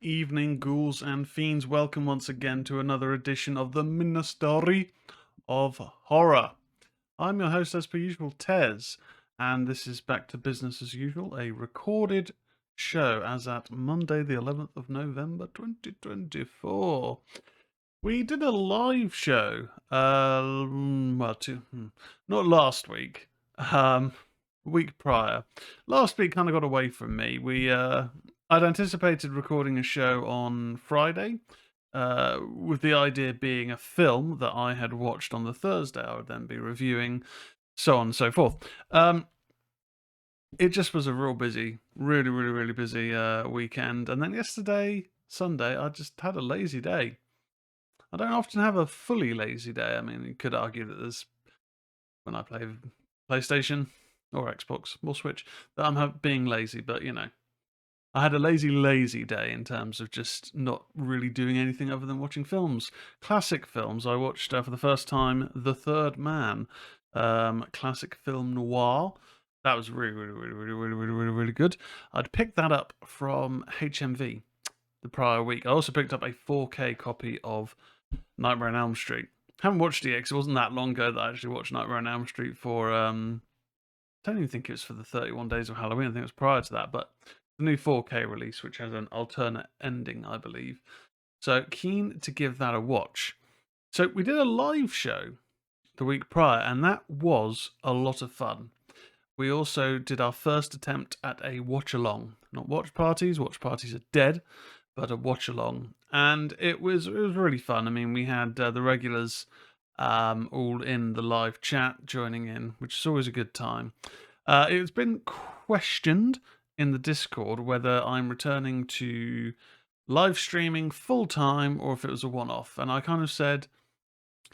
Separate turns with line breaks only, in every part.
evening, ghouls and fiends. Welcome once again to another edition of the Ministry of Horror. I'm your host, as per usual, Tez, and this is back to business as usual, a recorded show as at Monday, the 11th of November, 2024. We did a live show, not last week, week prior. Last week kind of got away from me. I'd anticipated recording a show on Friday, with the idea being a film that I had watched on the Thursday. I would then be reviewing, so on and so forth. It just was a real busy, really busy weekend. And then yesterday, Sunday, I just had a lazy day. I don't often have a fully lazy day. I mean, you could argue that there's, when I play PlayStation or Xbox or Switch, that I'm being lazy, but you know. I had a lazy day in terms of just not really doing anything other than watching films. Classic films. I watched for the first time The Third Man, classic film noir. That was really good. I'd picked that up from HMV the prior week. I also picked up a 4K copy of Nightmare on Elm Street. Haven't watched it yet because it wasn't that long ago that I actually watched Nightmare on Elm Street for. I don't even think it was for the 31 Days of Halloween. I think it was prior to that, but the new 4K release, which has an alternate ending, I believe. So keen to give that a watch. So we did a live show the week prior, and that was a lot of fun. We also did our first attempt at a watch along, not watch parties. Watch parties are dead, but a watch along, and it was really fun. I mean, we had the regulars all in the live chat joining in, which is always a good time. It's been questioned in the Discord whether I'm returning to live streaming full time or if it was a one-off, and I kind of said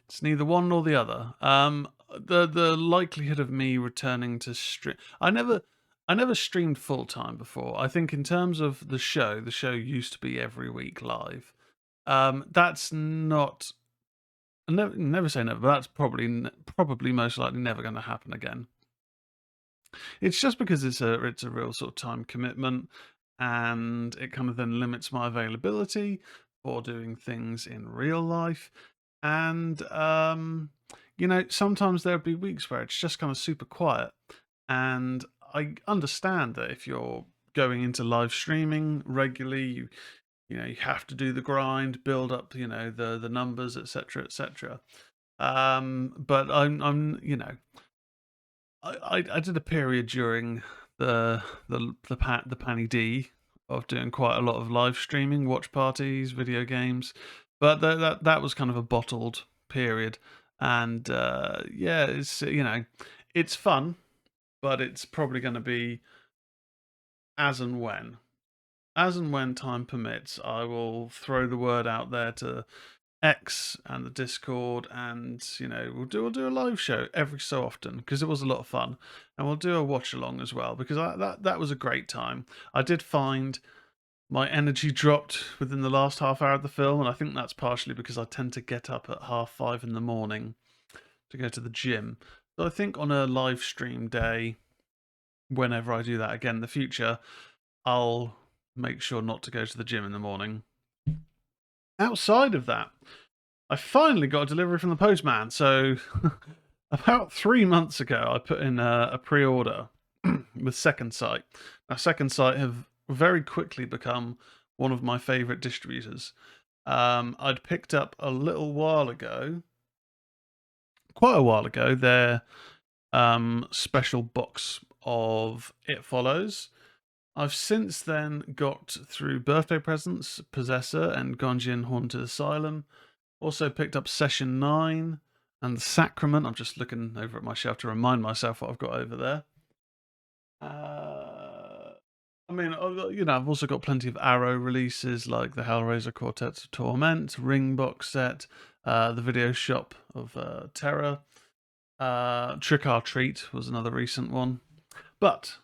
it's neither one nor the other. The likelihood of me returning to stream, I never streamed full time before. I think in terms of the show used to be every week live. That's not. Never say never, but that's probably most likely never going to happen again. It's just because it's a real sort of time commitment, and it kind of then limits my availability for doing things in real life. And sometimes there'll be weeks where it's just kind of super quiet. And I understand that if you're going into live streaming regularly, you have to do the grind, build up, the numbers, etc., etc. But I'm I did a period during the Panny D of doing quite a lot of live streaming, watch parties, video games, but that was kind of a bottled period, and yeah, it's it's fun, but it's probably going to be as and when time permits. I will throw the word out there to X and the Discord, and we'll do a live show every so often because it was a lot of fun, and we'll do a watch along as well because that was a great time. I did find my energy dropped within the last half hour of the film, and I think that's partially because I tend to get up at 5:30 in the morning to go to the gym. So I think on a live stream day, whenever I do that again in the future, I'll make sure not to go to the gym in the morning. Outside of that, I finally got a delivery from the postman. So about 3 months ago, I put in a pre-order with Second Sight. Now, Second Sight have very quickly become one of my favourite distributors. I'd picked up a little while ago, quite a while ago, their special box of It Follows. I've since then got through Birthday Presents, Possessor, and Gonjin Haunted Asylum. Also picked up Session 9 and The Sacrament. I'm just looking over at my shelf to remind myself what I've got over there. I mean, I've also got plenty of Arrow releases like the Hellraiser Quartets of Torment, Ring box set, the Video Shop of Terror, Trick or Treat was another recent one. But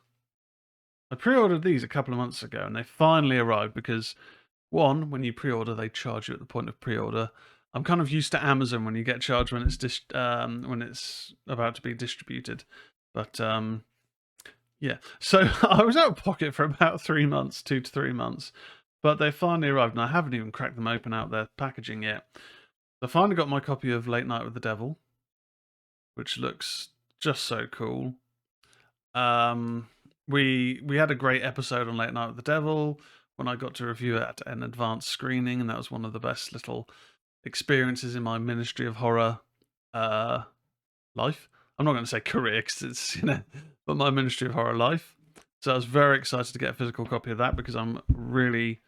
I pre-ordered these a couple of months ago, and they finally arrived because, one, when you pre-order, they charge you at the point of pre-order. I'm kind of used to Amazon when you get charged when it's about to be distributed, but yeah. So I was out of pocket for about 3 months, 2 to 3 months, But they finally arrived, and I haven't even cracked them open out their packaging yet. I finally got my copy of Late Night with the Devil, which looks just so cool. We had a great episode on Late Night with the Devil when I got to review it at an advanced screening, and that was one of the best little experiences in my Ministry of Horror life. I'm not going to say career because it's, but my Ministry of Horror life. So I was very excited to get a physical copy of that because I'm really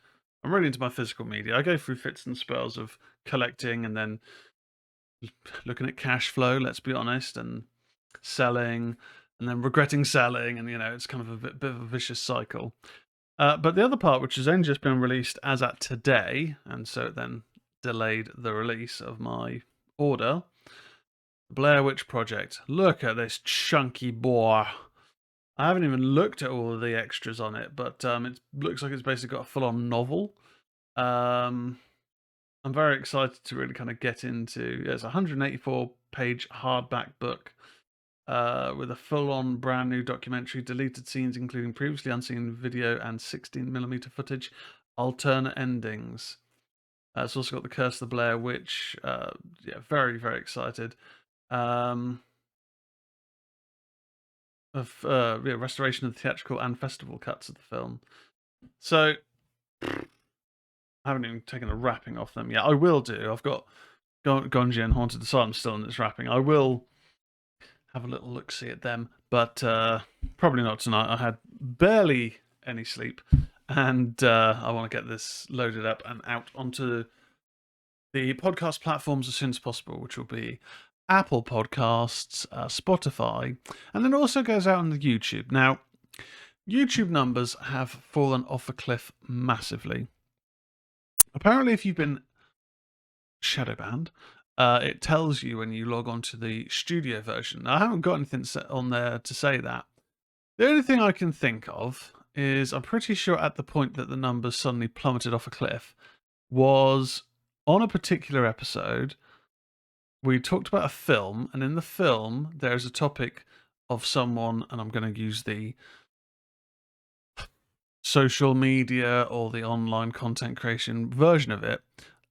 into my physical media. I go through fits and spells of collecting and then looking at cash flow, let's be honest, and selling and then regretting selling, and it's kind of a bit of a vicious cycle. But the other part, which has only just been released as at today, and so it then delayed the release of my order, Blair Witch Project. Look at this chunky boy. I haven't even looked at all of the extras on it, but it looks like it's basically got a full-on novel. I'm very excited to really kind of get into. It's a 184-page hardback book with a full-on brand new documentary, deleted scenes including previously unseen video and 16mm footage, alternate endings. It's also got the Curse of the Blair Witch. Yeah, very, very excited. Restoration of the theatrical and festival cuts of the film. So I haven't even taken a wrapping off them yet. I will do. I've got Gonji and Haunted Asylum still in its wrapping. I will have a little look-see at them, but probably not tonight. I had barely any sleep, and I want to get this loaded up and out onto the podcast platforms as soon as possible, which will be Apple Podcasts, Spotify, and then it also goes out on the YouTube. Now, YouTube numbers have fallen off a cliff massively. Apparently, if you've been shadow banned, it tells you when you log on to the studio version. Now, I haven't got anything set on there to say that. The only thing I can think of is I'm pretty sure at the point that the numbers suddenly plummeted off a cliff was on a particular episode. We talked about a film, and in the film, there's a topic of someone, and I'm going to use the social media or the online content creation version of it,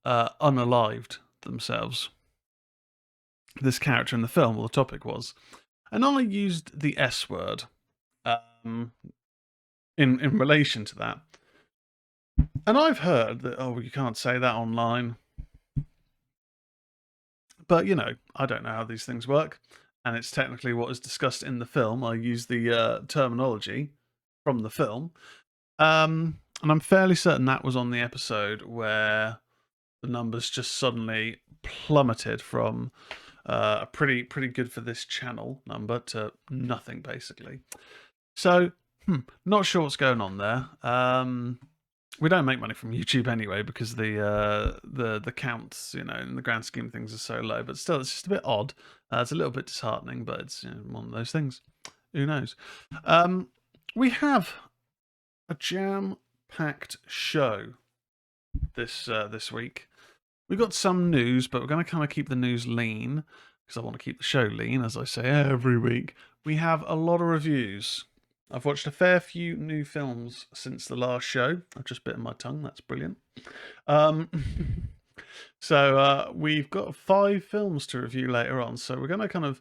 unalived themselves. This character in the film, or the topic was. And I used the S word in relation to that. And I've heard that, you can't say that online. But, I don't know how these things work. And it's technically what is discussed in the film. I use the terminology from the film. And I'm fairly certain that was on the episode where the numbers just suddenly plummeted from a pretty good for this channel number to nothing, basically. So, not sure what's going on there. We don't make money from YouTube anyway because the counts, in the grand scheme of things, are so low. But still, it's just a bit odd. It's a little bit disheartening, but it's one of those things. Who knows? We have a jam-packed show this week. We've got some news, but we're going to kind of keep the news lean because I want to keep the show lean, as I say every week. We have a lot of reviews. I've watched a fair few new films since the last show. I've just bitten my tongue. That's brilliant. So we've got 5 films to review later on. So we're going to kind of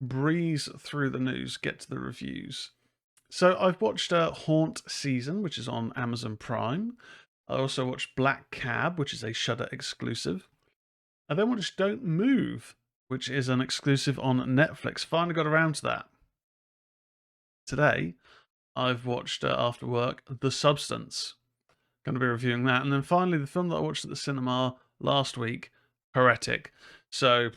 breeze through the news, get to the reviews. So I've watched Haunt Season, which is on Amazon Prime. I also watched Black Cab, which is a Shudder exclusive. I then watched Don't Move, which is an exclusive on Netflix. Finally got around to that. Today, I've watched, after work, The Substance. Going to be reviewing that. And then finally, the film that I watched at the cinema last week, Heretic. So,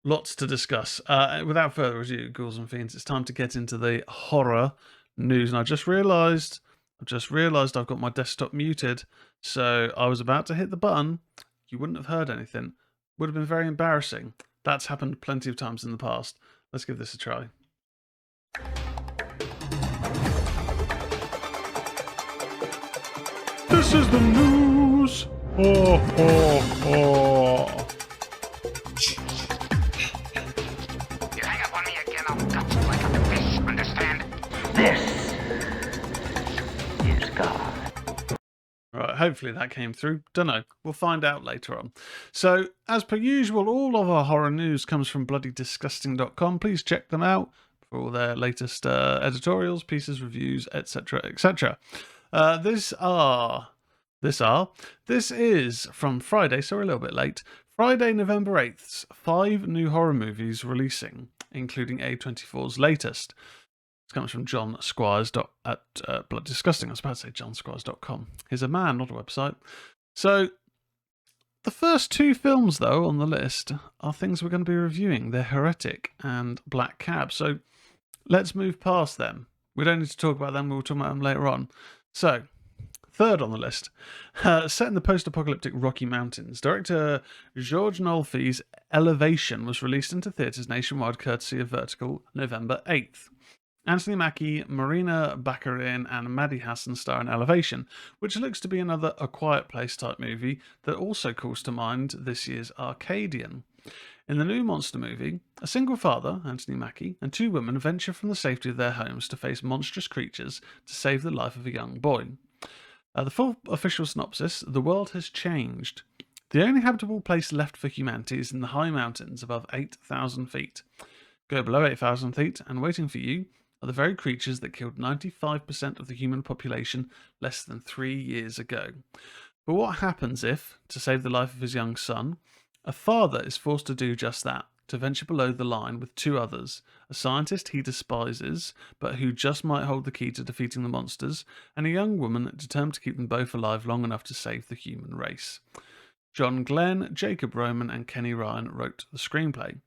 lots to discuss. Without further ado, Ghouls and Fiends, it's time to get into the horror news. And I've just realised I've got my desktop muted. So I was about to hit the button. You wouldn't have heard anything. Would have been very embarrassing. That's happened plenty of times in the past. Let's give this a try. This is the news.
You hang up on me again, I'll gut you like a fish, understand? This is God.
Hopefully that came through. Don't know. We'll find out later on. So, as per usual, all of our horror news comes from bloodydisgusting.com. Please check them out for all their latest editorials, pieces, reviews, etc., etc. This is from Friday, so we're a little bit late. Friday, November 8th, 5 new horror movies releasing, including A24's latest. This comes from John Squires at Blood Disgusting. I was about to say johnsquires.com. He's a man, not a website. So, the first 2 films, though, on the list are things we're going to be reviewing. They're Heretic and Black Cab. So, let's move past them. We don't need to talk about them. We'll talk about them later on. So, third on the list, set in the post-apocalyptic Rocky Mountains, director George Nolfi's Elevation was released into theatres nationwide courtesy of Vertical November 8th. Anthony Mackie, Marina Baccarin, and Maddie Hassan star in Elevation, which looks to be another A Quiet Place type movie that also calls to mind this year's Arcadian. In the new monster movie, a single father, Anthony Mackie, and 2 women venture from the safety of their homes to face monstrous creatures to save the life of a young boy. The full official synopsis: the world has changed. The only habitable place left for humanity is in the high mountains above 8,000 feet. Go below 8,000 feet, and waiting for you are the very creatures that killed 95% of the human population less than 3 years ago. But what happens if, to save the life of his young son, a father is forced to do just that, to venture below the line with 2 others, a scientist he despises, but who just might hold the key to defeating the monsters, and a young woman determined to keep them both alive long enough to save the human race. John Glenn, Jacob Roman, and Kenny Ryan wrote the screenplay.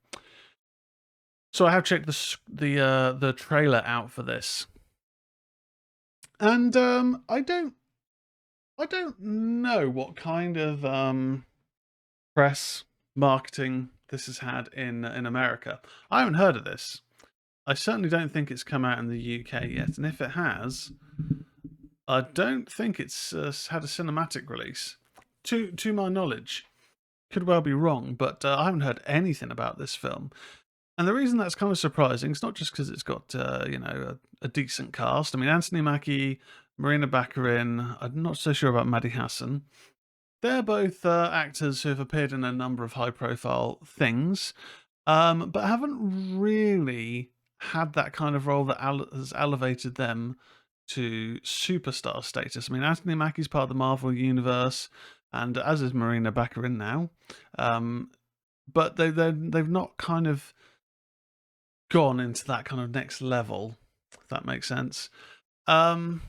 So I have checked the trailer out for this, and I don't know what kind of press marketing this has had in America. I haven't heard of this. I certainly don't think it's come out in the UK yet, and if it has, I don't think it's had a cinematic release, to my knowledge. Could well be wrong, but I haven't heard anything about this film. And the reason that's kind of surprising is not just because it's got a decent cast. I mean, Anthony Mackie, Marina Baccarin. I'm not so sure about Maddie Hassan. They're both actors who have appeared in a number of high-profile things, but haven't really had that kind of role that has elevated them to superstar status. I mean, Anthony Mackie's part of the Marvel Universe, and as is Marina Baccarin now, but they've not kind of gone into that kind of next level, if that makes sense. But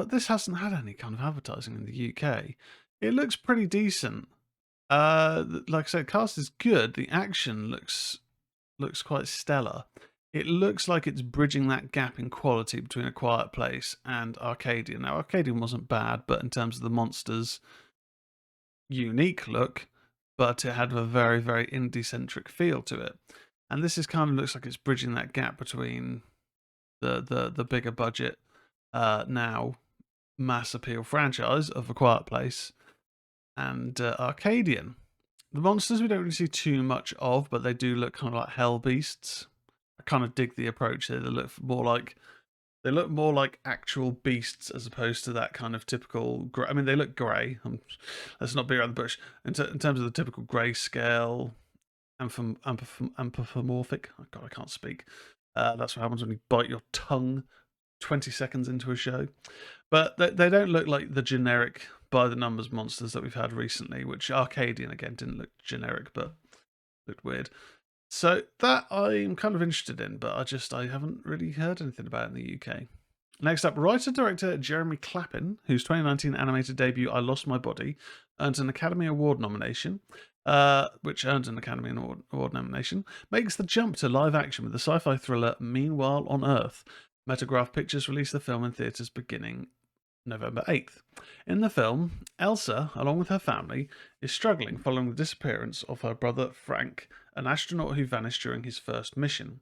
this hasn't had any kind of advertising in the UK. It looks pretty decent. Like I said, cast is good. The action looks quite stellar. It looks like it's bridging that gap in quality between A Quiet Place and Arcadian. Now, Arcadian wasn't bad, but in terms of the monsters' unique look, but it had a very, very indie-centric feel to it. And this is kind of looks like it's bridging that gap between the bigger budget, now mass appeal franchise of A Quiet Place and Arcadian. The monsters we don't really see too much of, but they do look kind of like hell beasts. I kind of dig the approach here. They look more like actual beasts as opposed to that kind of typical. I mean, they look grey. Let's not beat around the bush. In terms of the typical grey scale, anthropomorphic. Oh God, I can't speak. That's what happens when you bite your tongue 20 seconds into a show. But they don't look like the generic by the numbers monsters that we've had recently, which Arcadian again didn't look generic, but looked weird. So that I'm kind of interested in, but I haven't really heard anything about it in the UK. Next up, writer-director Jeremy Clappin, whose 2019 animated debut I Lost My Body earned an Academy Award nomination, which earned an Academy Award nomination, makes the jump to live action with the sci-fi thriller Meanwhile on Earth. Metagraph Pictures released the film in theatres beginning November 8th. In the film, Elsa, along with her family, is struggling following the disappearance of her brother Frank, an astronaut who vanished during his first mission.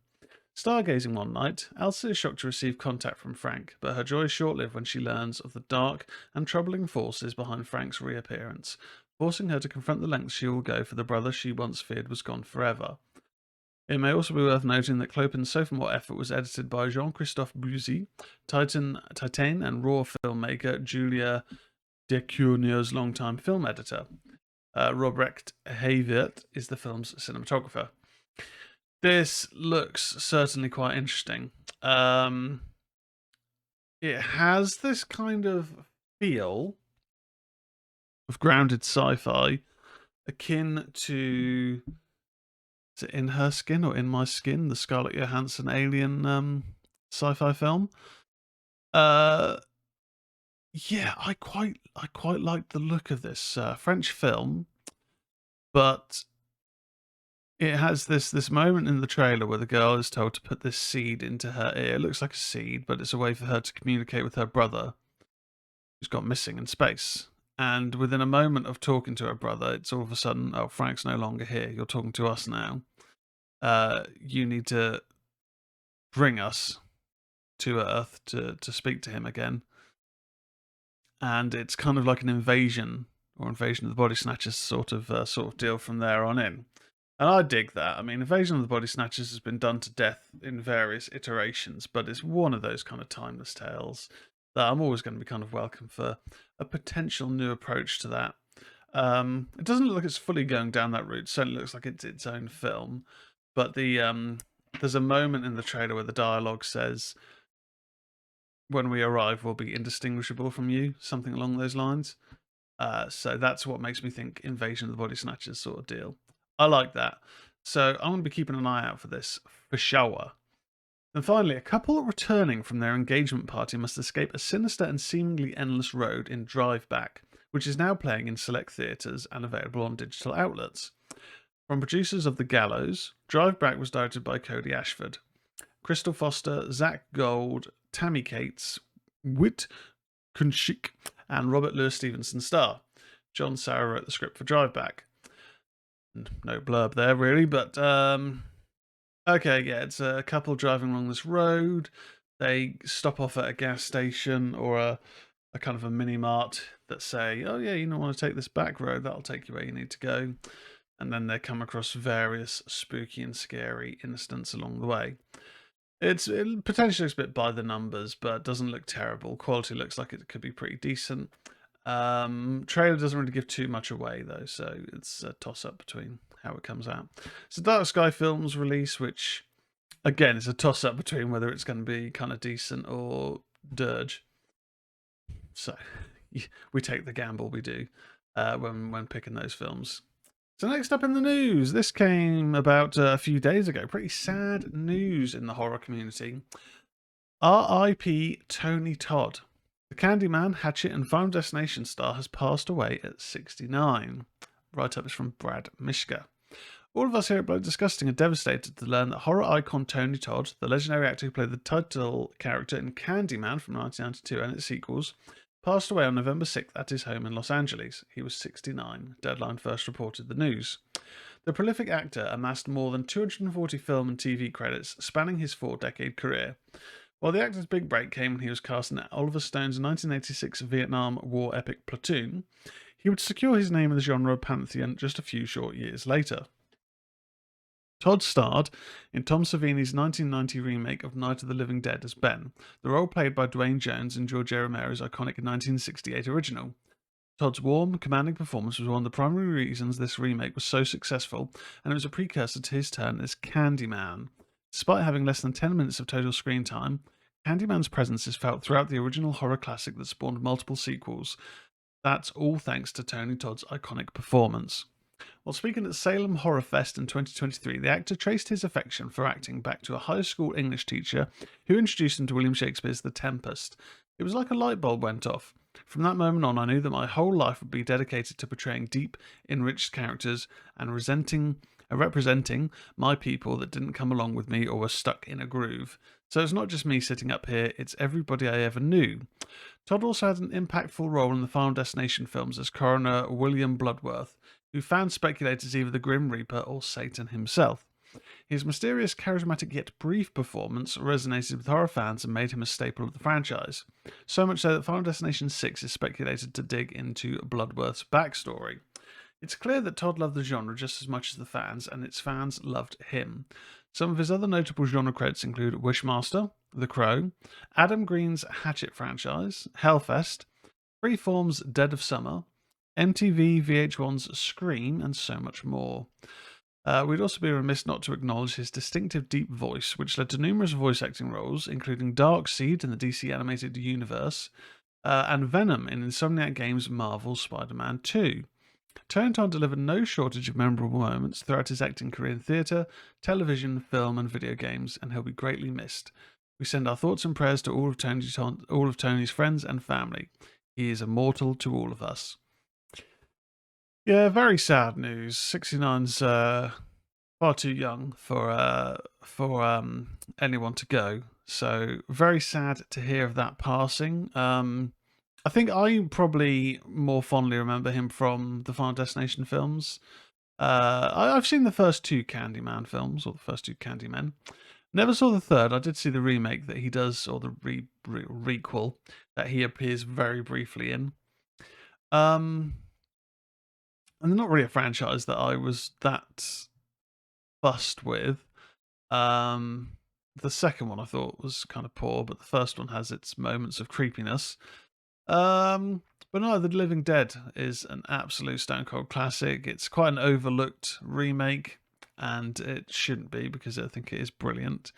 Stargazing one night, Elsa is shocked to receive contact from Frank, but her joy is short-lived when she learns of the dark and troubling forces behind Frank's reappearance, forcing her to confront the lengths she will go for the brother she once feared was gone forever. It may also be worth noting that Clopin's sophomore effort was edited by Jean-Christophe Buzy, Titan and Raw filmmaker Julia Der Curious longtime film editor. Robrecht Hewitt is the film's cinematographer. This looks certainly quite interesting. It has this kind of feel of grounded sci-fi akin to, is it In Her Skin or In My Skin, the Scarlett Johansson alien sci-fi film. Yeah, I quite like the look of this French film, but it has this moment in the trailer where the girl is told to put this seed into her ear. It looks like a seed, but it's a way for her to communicate with her brother, who's gone missing in space. And within a moment of talking to her brother, it's all of a sudden, oh, Frank's no longer here. You're talking to us now. You need to bring us to Earth to speak to him again. And it's kind of like an invasion or invasion of the body snatchers sort of deal from there on in. And I dig that. I mean, Invasion of the Body Snatchers has been done to death in various iterations, but it's one of those kind of timeless tales that I'm always going to be kind of welcome for a potential new approach to that. It doesn't look like it's fully going down that route. It certainly looks like it's its own film. But there's a moment in the trailer where the dialogue says, "When we arrive, we'll be indistinguishable from you," something along those lines. So that's what makes me think Invasion of the Body Snatchers sort of deal. I like that. So I'm going to be keeping an eye out for this, for sure. And finally, a couple returning from their engagement party must escape a sinister and seemingly endless road in Drive Back, which is now playing in select theatres and available on digital outlets. From producers of The Gallows, Drive Back was directed by Cody Ashford. Crystal Foster, Zach Gold, Tammy Cates, Whit Kunchik, and Robert Louis Stevenson star. John Sauer wrote the script for Drive Back. No blurb there, really, but okay, yeah, it's a couple driving along this road. They stop off at a gas station or a kind of a mini mart that say, "Oh yeah, you don't want to take this back road, that'll take you where you need to go." And then they come across various spooky and scary incidents along the way. It potentially looks a bit by the numbers, but doesn't look terrible. Quality looks like it could be pretty decent. Trailer doesn't really give too much away though, so it's a toss up between how it comes out. It's a Dark Sky Films release, which again is a toss up between whether it's going to be kind of decent or dirge. So we take the gamble, we do, when picking those films. So next up in the news, this came about a few days ago. Pretty sad news in the horror community. R.I.P. Tony Todd. The Candyman, Hatchet, and Final Destination star has passed away at 69. Write-up is from Brad Mishka. All of us here at Blood Disgusting are devastated to learn that horror icon Tony Todd, the legendary actor who played the title character in Candyman from 1992 and its sequels, passed away on November 6th at his home in Los Angeles. He was 69. Deadline first reported the news. The prolific actor amassed more than 240 film and TV credits, spanning his 4-decade career. While the actor's big break came when he was cast in Oliver Stone's 1986 Vietnam War epic Platoon, he would secure his name in the genre pantheon just a few short years later. Todd starred in Tom Savini's 1990 remake of Night of the Living Dead as Ben, the role played by Dwayne Jones in George A. Romero's iconic 1968 original. Todd's warm, commanding performance was one of the primary reasons this remake was so successful, and it was a precursor to his turn as Candyman. Despite having less than 10 minutes of total screen time, Candyman's presence is felt throughout the original horror classic that spawned multiple sequels. That's all thanks to Tony Todd's iconic performance. While speaking at Salem Horror Fest in 2023, the actor traced his affection for acting back to a high school English teacher who introduced him to William Shakespeare's The Tempest. It was like a light bulb went off. From that moment on, I knew that my whole life would be dedicated to portraying deep, enriched characters and representing my people that didn't come along with me or were stuck in a groove. So it's not just me sitting up here, it's everybody I ever knew. Todd also had an impactful role in the Final Destination films as Coroner William Bloodworth, who fans speculate is either the Grim Reaper or Satan himself. His mysterious, charismatic yet brief performance resonated with horror fans and made him a staple of the franchise. So much so that Final Destination 6 is speculated to dig into Bloodworth's backstory. It's clear that Todd loved the genre just as much as the fans, and its fans loved him. Some of his other notable genre credits include Wishmaster, The Crow, Adam Green's Hatchet franchise, Hellfest, Freeform's Dead of Summer, MTV VH1's Scream, and so much more. We'd also be remiss not to acknowledge his distinctive deep voice, which led to numerous voice acting roles, including Darkseid in the DC animated universe, and Venom in Insomniac Games' Marvel's Spider-Man 2. Tony Todd delivered no shortage of memorable moments throughout his acting career in theatre, television, film, and video games, and he'll be greatly missed. We send our thoughts and prayers to all of Tony's friends and family. He is immortal to all of us. Yeah, very sad news. 69's far too young for anyone to go. So very sad to hear of that passing. I think I probably more fondly remember him from the Final Destination films. I've seen the first two Candyman films, or the first two Candymen. Never saw the third. I did see the remake that he does, or the requel that he appears very briefly in. And they're not really a franchise that I was that fussed with. The second one I thought was kind of poor, but the first one has its moments of creepiness. But no, The Living Dead is an absolute stone cold classic. It's quite an overlooked remake, and it shouldn't be because I think it is brilliant.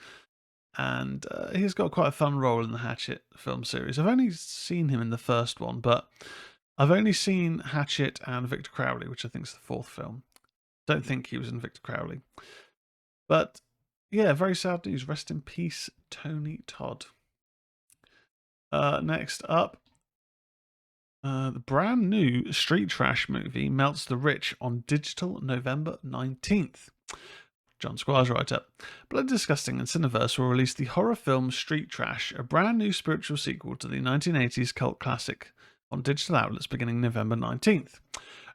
And he's got quite a fun role in the Hatchet film series. I've only seen him in the first one, but I've only seen Hatchet and Victor Crowley, which I think is the fourth film. Don't think he was in Victor Crowley. But yeah, very sad news. Rest in peace, Tony Todd. Next up, the brand new Street Trash movie melts the rich on digital November 19th. John Squires writer. Blood Disgusting and Cineverse will release the horror film Street Trash, a brand new spiritual sequel to the 1980s cult classic, on digital outlets beginning November 19th.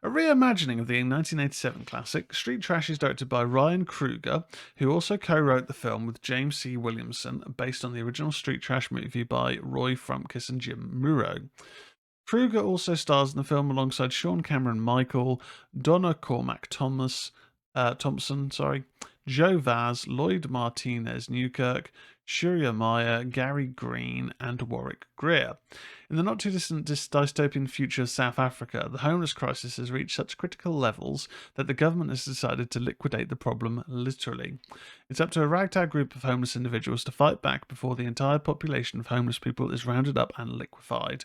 A reimagining of the 1987 classic, Street Trash is directed by Ryan Kruger, who also co-wrote the film with James C. Williamson, based on the original Street Trash movie by Roy Frumpkins and Jim Muro. Kruger also stars in the film alongside Sean Cameron Michael, Donna Cormack Thompson, Joe Vaz, Lloyd Martinez Newkirk, Shurya Meyer, Gary Green, and Warwick Greer. In the not too distant dystopian future of South Africa, the homeless crisis has reached such critical levels that the government has decided to liquidate the problem literally. It's up to a ragtag group of homeless individuals to fight back before the entire population of homeless people is rounded up and liquefied.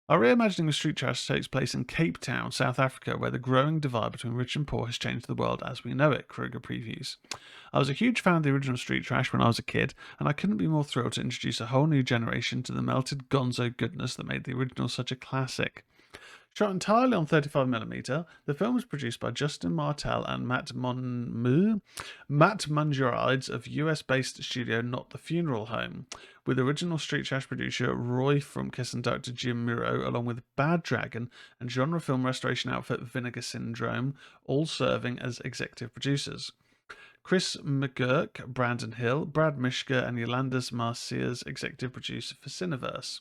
Our reimagining of Street Trash takes place in Cape Town, South Africa, where the growing divide between rich and poor has changed the world as we know it, Kruger previews. I was a huge fan of the original Street Trash when I was a kid, and I couldn't be more thrilled to introduce a whole new generation to the melted gonzo goodness that made the original such a classic. Shot entirely on 35mm, the film was produced by Justin Martell and Matt Munjerides of US-based studio Not the Funeral Home, with original Street Trash producer Roy Frumpkins and director Jim Muro, along with Bad Dragon and genre film restoration outfit Vinegar Syndrome, all serving as executive producers. Chris McGurk, Brandon Hill, Brad Mishka, and Yolandas Marcias executive producer for Cineverse.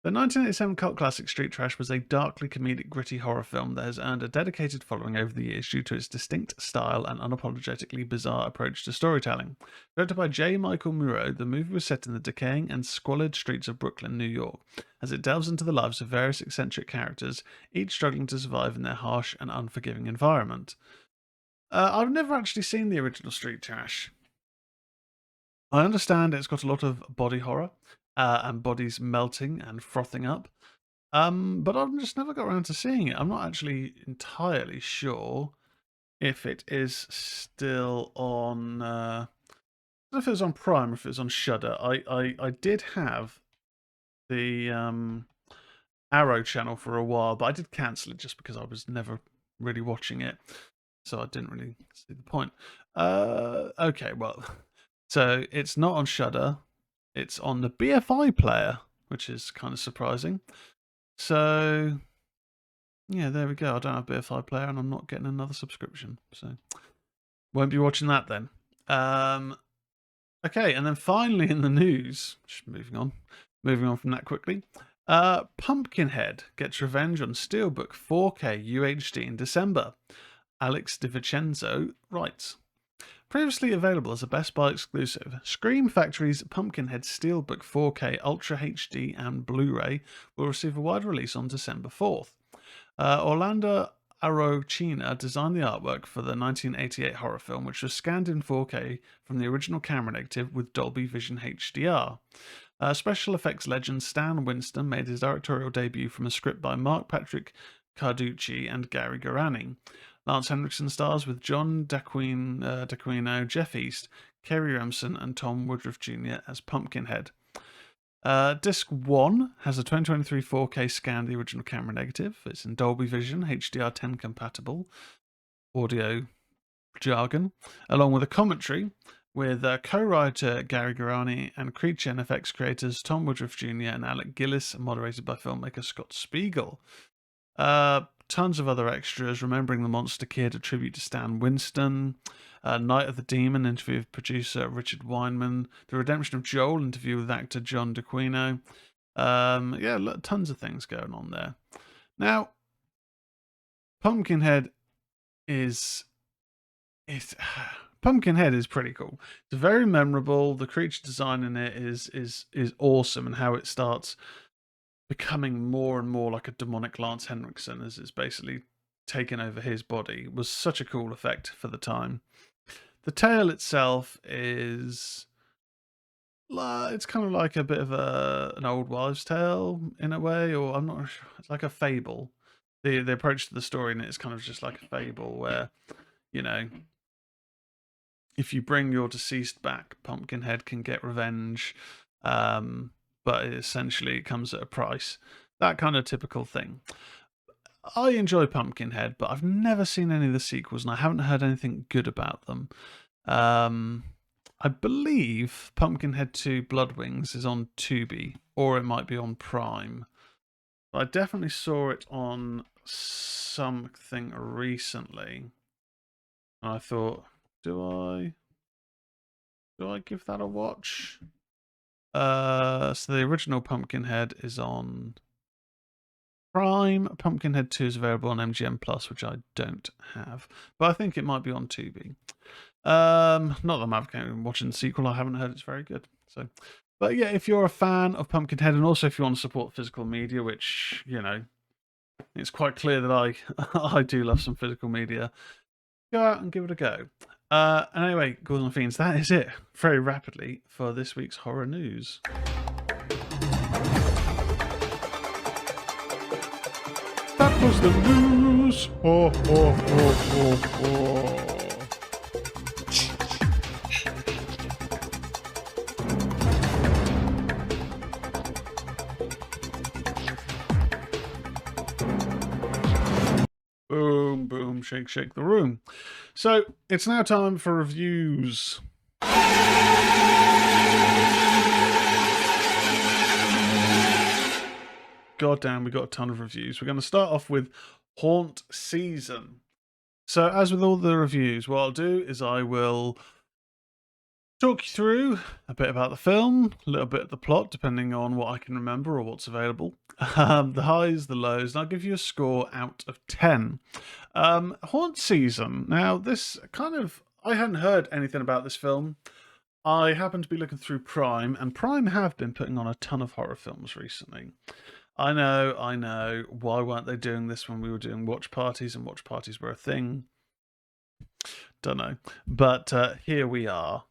The 1987 cult classic Street Trash was a darkly comedic, gritty horror film that has earned a dedicated following over the years due to its distinct style and unapologetically bizarre approach to storytelling. Directed by J. Michael Muro, the movie was set in the decaying and squalid streets of Brooklyn, New York, as it delves into the lives of various eccentric characters, each struggling to survive in their harsh and unforgiving environment. I've never actually seen the original Street Trash. I understand it's got a lot of body horror, and bodies melting and frothing up. But I've just never got around to seeing it. I'm not actually entirely sure if it is still on. I don't know if it was on Prime or if it was on Shudder. I did have the Arrow channel for a while, but I did cancel it just because I was never really watching it, so I didn't really see the point. Okay, well, so it's not on Shudder. It's on the BFI player, which is kind of surprising. So, yeah, there we go. I don't have BFI player and I'm not getting another subscription. So, won't be watching that then. Okay, and then finally in the news, just moving on from that quickly. Pumpkinhead gets revenge on Steelbook 4K UHD in December. Alex DiVincenzo writes. Previously available as a Best Buy exclusive, Scream Factory's Pumpkinhead Steelbook 4K Ultra HD and Blu-ray will receive a wide release on December 4th. Orlando Arocena designed the artwork for the 1988 horror film, which was scanned in 4K from the original camera negative with Dolby Vision HDR. Special effects legend Stan Winston made his directorial debut from a script by Mark Patrick Carducci and Gary Garani. Lance Henriksen stars with John D'Aquino, Jeff East, Kerry Remsen, and Tom Woodruff Jr. as Pumpkinhead. Disc 1 has a 2023 4K scan of the original camera negative. It's in Dolby Vision, HDR10 compatible audio jargon, along with a commentary with co-writer Gary Garani and Creature NFX creators Tom Woodruff Jr. and Alec Gillis, moderated by filmmaker Scott Spiegel. Tons of other extras, Remembering the Monster Kid, a tribute to Stan Winston, Night of the Demon, interview with producer Richard Weinman, The Redemption of Joel, interview with actor John D'Aquino. Tons of things going on there. Now, Pumpkinhead is pretty cool. It's very memorable. The creature design in it is awesome, and how it starts becoming more and more like a demonic Lance Henriksen as it's basically taken over his body was such a cool effect for the time. The tale itself is it's kind of like a bit of an old wives' tale in a way, or I'm not sure. It's like a fable. The approach to the story in it is kind of just like a fable where, if you bring your deceased back, Pumpkinhead can get revenge. But essentially it comes at a price. That kind of typical thing. I enjoy Pumpkinhead, but I've never seen any of the sequels, and I haven't heard anything good about them. I believe Pumpkinhead 2 Bloodwings is on Tubi, or it might be on Prime. But I definitely saw it on something recently. And I thought, do I give that a watch? So the original Pumpkinhead is on Prime. Pumpkinhead 2 is available on MGM Plus, which I don't have, but I think it might be on Tubi. Not that I'm advocating watching the sequel. I haven't heard it's very good. So, but yeah, if you're a fan of Pumpkinhead, and also if you want to support physical media, which it's quite clear that I do love some physical media, go out and give it a go. Anyway, Ghouls and Fiends, that is it very rapidly for this week's horror news. That was the news. Oh, oh, oh, oh, oh. Boom, boom, shake, shake the room. So, it's now time for reviews. God damn, we got a ton of reviews. We're going to start off with Haunt Season. So, as with all the reviews, what I'll do is I will talk you through a bit about the film, a little bit of the plot, depending on what I can remember or what's available, the highs, the lows, and I'll give you a score out of 10. Haunt Season. Now, this I hadn't heard anything about this film. I happened to be looking through Prime, and Prime have been putting on a ton of horror films recently. I know. Why weren't they doing this when we were doing watch parties and watch parties were a thing? Don't know. But here we are.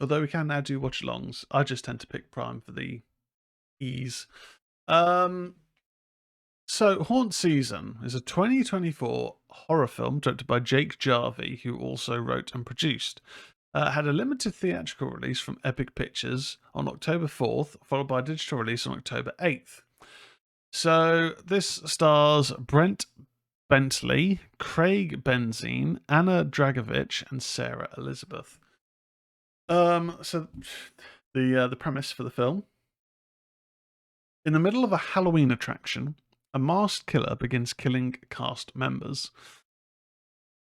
Although we can now do watch-alongs. I just tend to pick Prime for the ease. So, Haunt Season is a 2024 horror film directed by Jake Jarvie, who also wrote and produced. Had a limited theatrical release from Epic Pictures on October 4th, followed by a digital release on October 8th. So this stars Brent Bentley, Craig Benzine, Anna Dragovich, and Sarah Elizabeth. So the premise for the film: in the middle of a Halloween attraction, a masked killer begins killing cast members.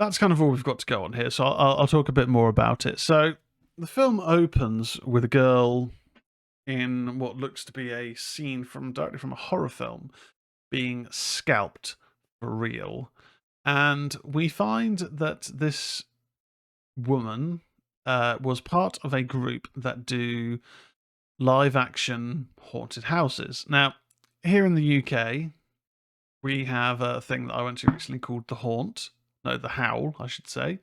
That's kind of all we've got to go on here, so I'll talk a bit more about it. So the film opens with a girl in what looks to be a scene directly from a horror film being scalped for real. And we find that this woman was part of a group that do live action haunted houses. Now, here in the UK, we have a thing that I went to recently called The Haunt. No, The Howl, I should say.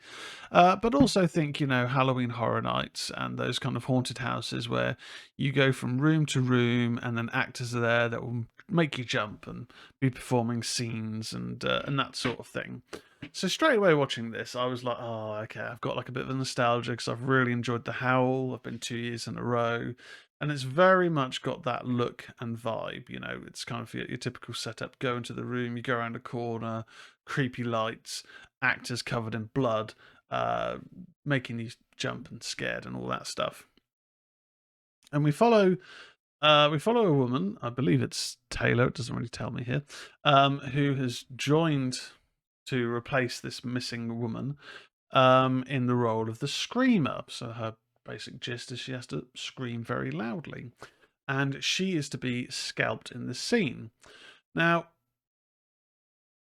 But also think, Halloween Horror Nights and those kind of haunted houses where you go from room to room and then actors are there that will make you jump and be performing scenes and that sort of thing. So straight away watching this, I was like, oh, okay, I've got like a bit of a nostalgia because I've really enjoyed The Howl. I've been 2 years in a row. And it's very much got that look and vibe. It's kind of your typical setup. Go into the room, you go around a corner, creepy lights, actors covered in blood, uh, making you jump and scared and all that stuff. And we follow a woman, I believe it's Taylor, it doesn't really tell me here, who has joined to replace this missing woman in the role of the screamer. So her basic gist is she has to scream very loudly. And she is to be scalped in this scene. Now,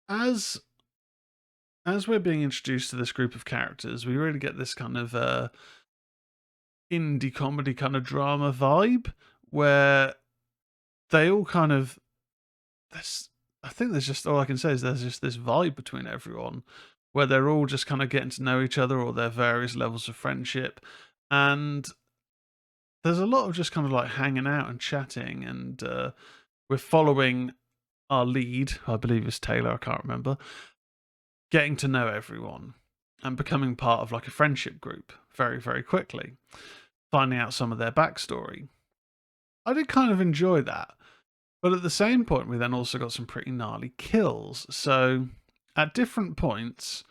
as we're being introduced to this group of characters, we really get this kind of indie comedy kind of drama vibe where they all kind of I think there's just all I can say is there's just this vibe between everyone where they're all just kind of getting to know each other or their various levels of friendship. And there's a lot of just kind of like hanging out and chatting, and we're following our lead, I believe is Taylor, I can't remember, getting to know everyone and becoming part of like a friendship group very, very quickly, finding out some of their backstory. I did kind of enjoy that. But at the same point, we then also got some pretty gnarly kills. So at different points,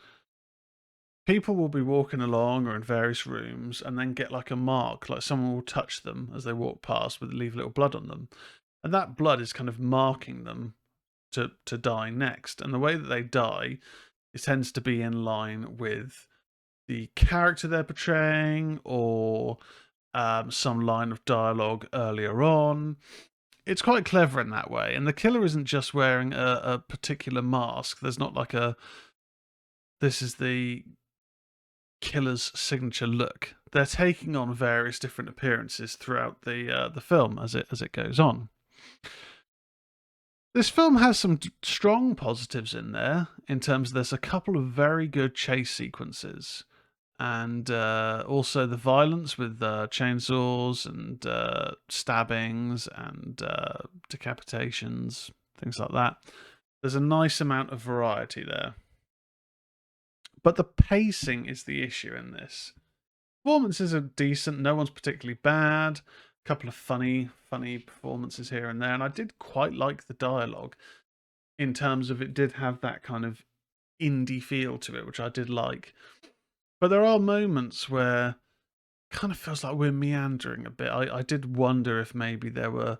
people will be walking along or in various rooms and then get like a mark, like someone will touch them as they walk past, with leave a little blood on them. And that blood is kind of marking them to die next. And the way that they die, it tends to be in line with the character they're portraying or some line of dialogue earlier on. It's quite clever in that way. And the killer isn't just wearing a particular mask. There's not like this is the killer's signature look. They're taking on various different appearances throughout the film as it goes on. This film has some strong positives in there, in terms of there's a couple of very good chase sequences, and also the violence with chainsaws and stabbings and decapitations, things like that. There's a nice amount of variety there. But the pacing is the issue in this. Performances are decent, no one's particularly bad. A couple of funny performances here and there, and I did quite like the dialogue in terms of it did have that kind of indie feel to it, which I did like. But there are moments where it kind of feels like we're meandering a bit. I did wonder if maybe there were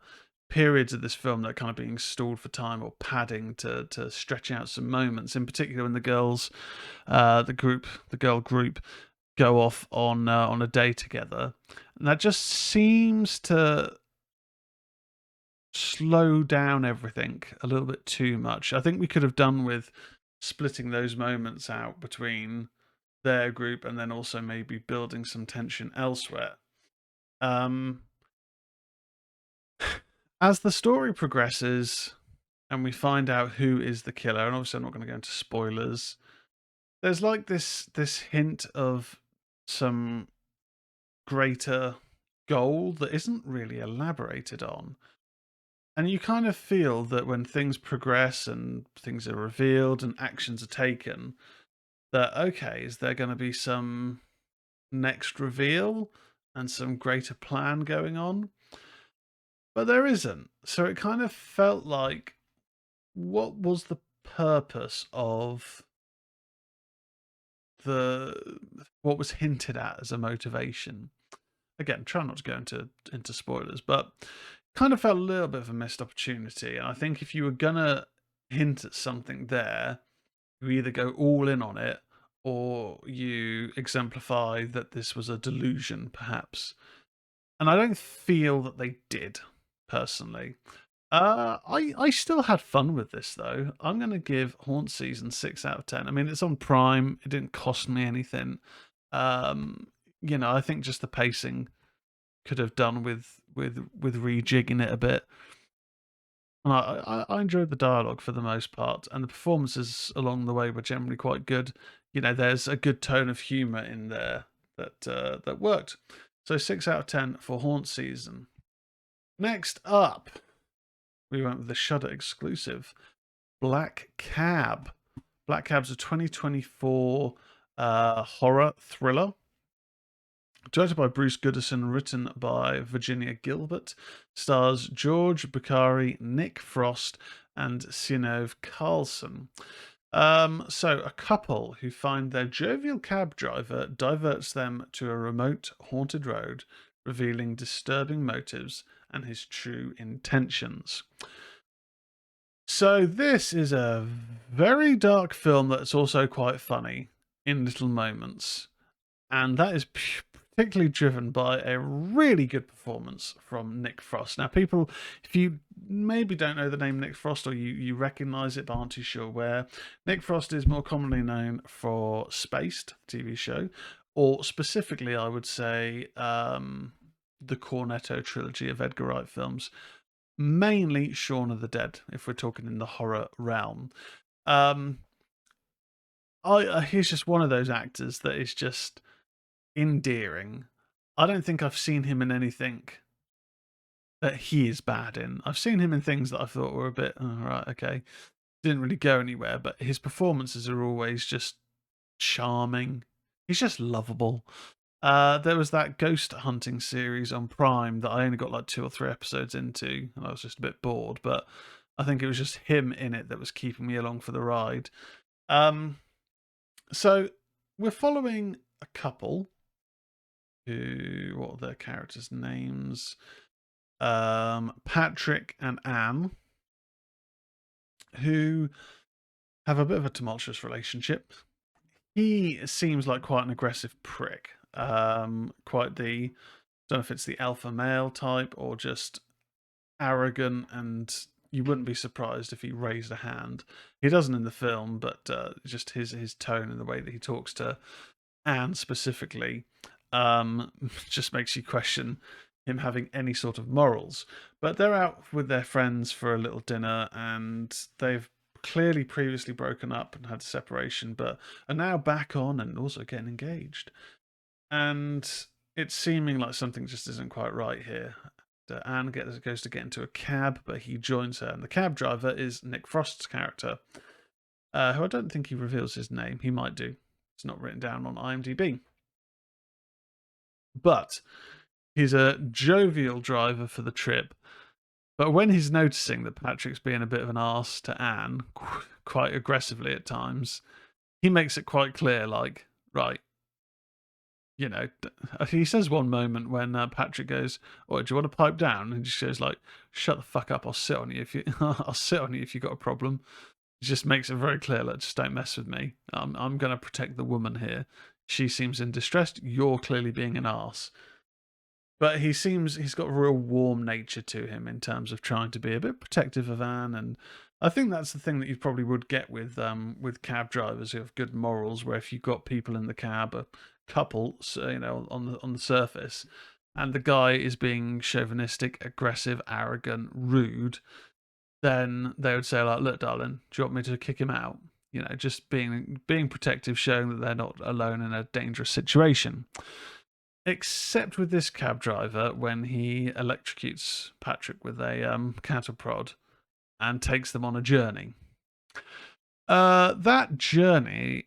periods of this film that are kind of being stalled for time or padding to stretch out some moments. In particular, when the girl group, go off on a day together, and that just seems to slow down everything a little bit too much. I think we could have done with splitting those moments out between their group and then also maybe building some tension elsewhere. As the story progresses and we find out who is the killer, and obviously I'm not going to go into spoilers, there's like this hint of some greater goal that isn't really elaborated on. And you kind of feel that when things progress and things are revealed and actions are taken, that okay, is there going to be some next reveal and some greater plan going on? But there isn't. So it kind of felt like, what was the purpose of what was hinted at as a motivation? Again, try not to go into spoilers, but kind of felt a little bit of a missed opportunity. And I think if you were gonna hint at something there, you either go all in on it or you exemplify that this was a delusion, perhaps. And I don't feel that they did, personally. I still had fun with this though. I'm gonna give Haunt Season 6 out of 10. I mean, it's on Prime. It didn't cost me anything. Um, I think just the pacing could have done with rejigging it a bit. And I enjoyed the dialogue for the most part, and the performances along the way were generally quite good. There's a good tone of humour in there that worked. So 6 out of 10 for Haunt Season. Next up, we went with the Shudder exclusive, Black Cab. Black Cab's a 2024 horror thriller. Directed by Bruce Goodison, written by Virginia Gilbert, stars George Bucari, Nick Frost, and Sinov Carlson. So, a couple who find their jovial cab driver diverts them to a remote, haunted road, revealing disturbing motives and his true intentions. So, this is a very dark film that's also quite funny in little moments. And that is particularly driven by a really good performance from Nick Frost. Now, people, if you maybe don't know the name Nick Frost, or you recognise it but aren't too sure where, Nick Frost is more commonly known for Spaced TV show, or specifically, I would say, the Cornetto trilogy of Edgar Wright films, mainly Shaun of the Dead, if we're talking in the horror realm. He's just one of those actors that is just endearing. I don't think I've seen him in anything that he is bad in. I've seen him in things that I thought were a bit, oh, right, okay, didn't really go anywhere, but his performances are always just charming. He's just lovable. There was that ghost hunting series on Prime that I only got like 2 or 3 episodes into, and I was just a bit bored, but I think it was just him in it that was keeping me along for the ride. So we're following a couple what are their characters' names? Patrick and Anne, who have a bit of a tumultuous relationship. He seems like quite an aggressive prick. Quite the, don't know if it's the alpha male type or just arrogant, and you wouldn't be surprised if he raised a hand. He doesn't in the film, but just his tone and the way that he talks to Anne specifically just makes you question him having any sort of morals. But they're out with their friends for a little dinner, and they've clearly previously broken up and had a separation, but are now back on and also getting engaged. And it's seeming like something just isn't quite right here. Anne goes to get into a cab, but he joins her, and the cab driver is Nick Frost's character, who I don't think he reveals his name. He might do. It's not written down on IMDb. But he's a jovial driver for the trip. But when he's noticing that Patrick's being a bit of an arse to Anne, quite aggressively at times, he makes it quite clear, like, right, he says one moment when Patrick goes, "Oh, do you want to pipe down?" And he just goes like, "Shut the fuck up! I'll sit on you if you, I'll sit on you if you got a problem." He just makes it very clear, like, just don't mess with me. I'm going to protect the woman here. She seems in distress. You're clearly being an arse. But he's got a real warm nature to him in terms of trying to be a bit protective of Anne, and I think that's the thing that you probably would get with cab drivers who have good morals. Where if you've got people in the cab, a couple, on the surface, and the guy is being chauvinistic, aggressive, arrogant, rude, then they would say like, "Look, darling, do you want me to kick him out?" Just being protective, showing that they're not alone in a dangerous situation. Except with this cab driver when he electrocutes Patrick with a cattle prod and takes them on a journey. That journey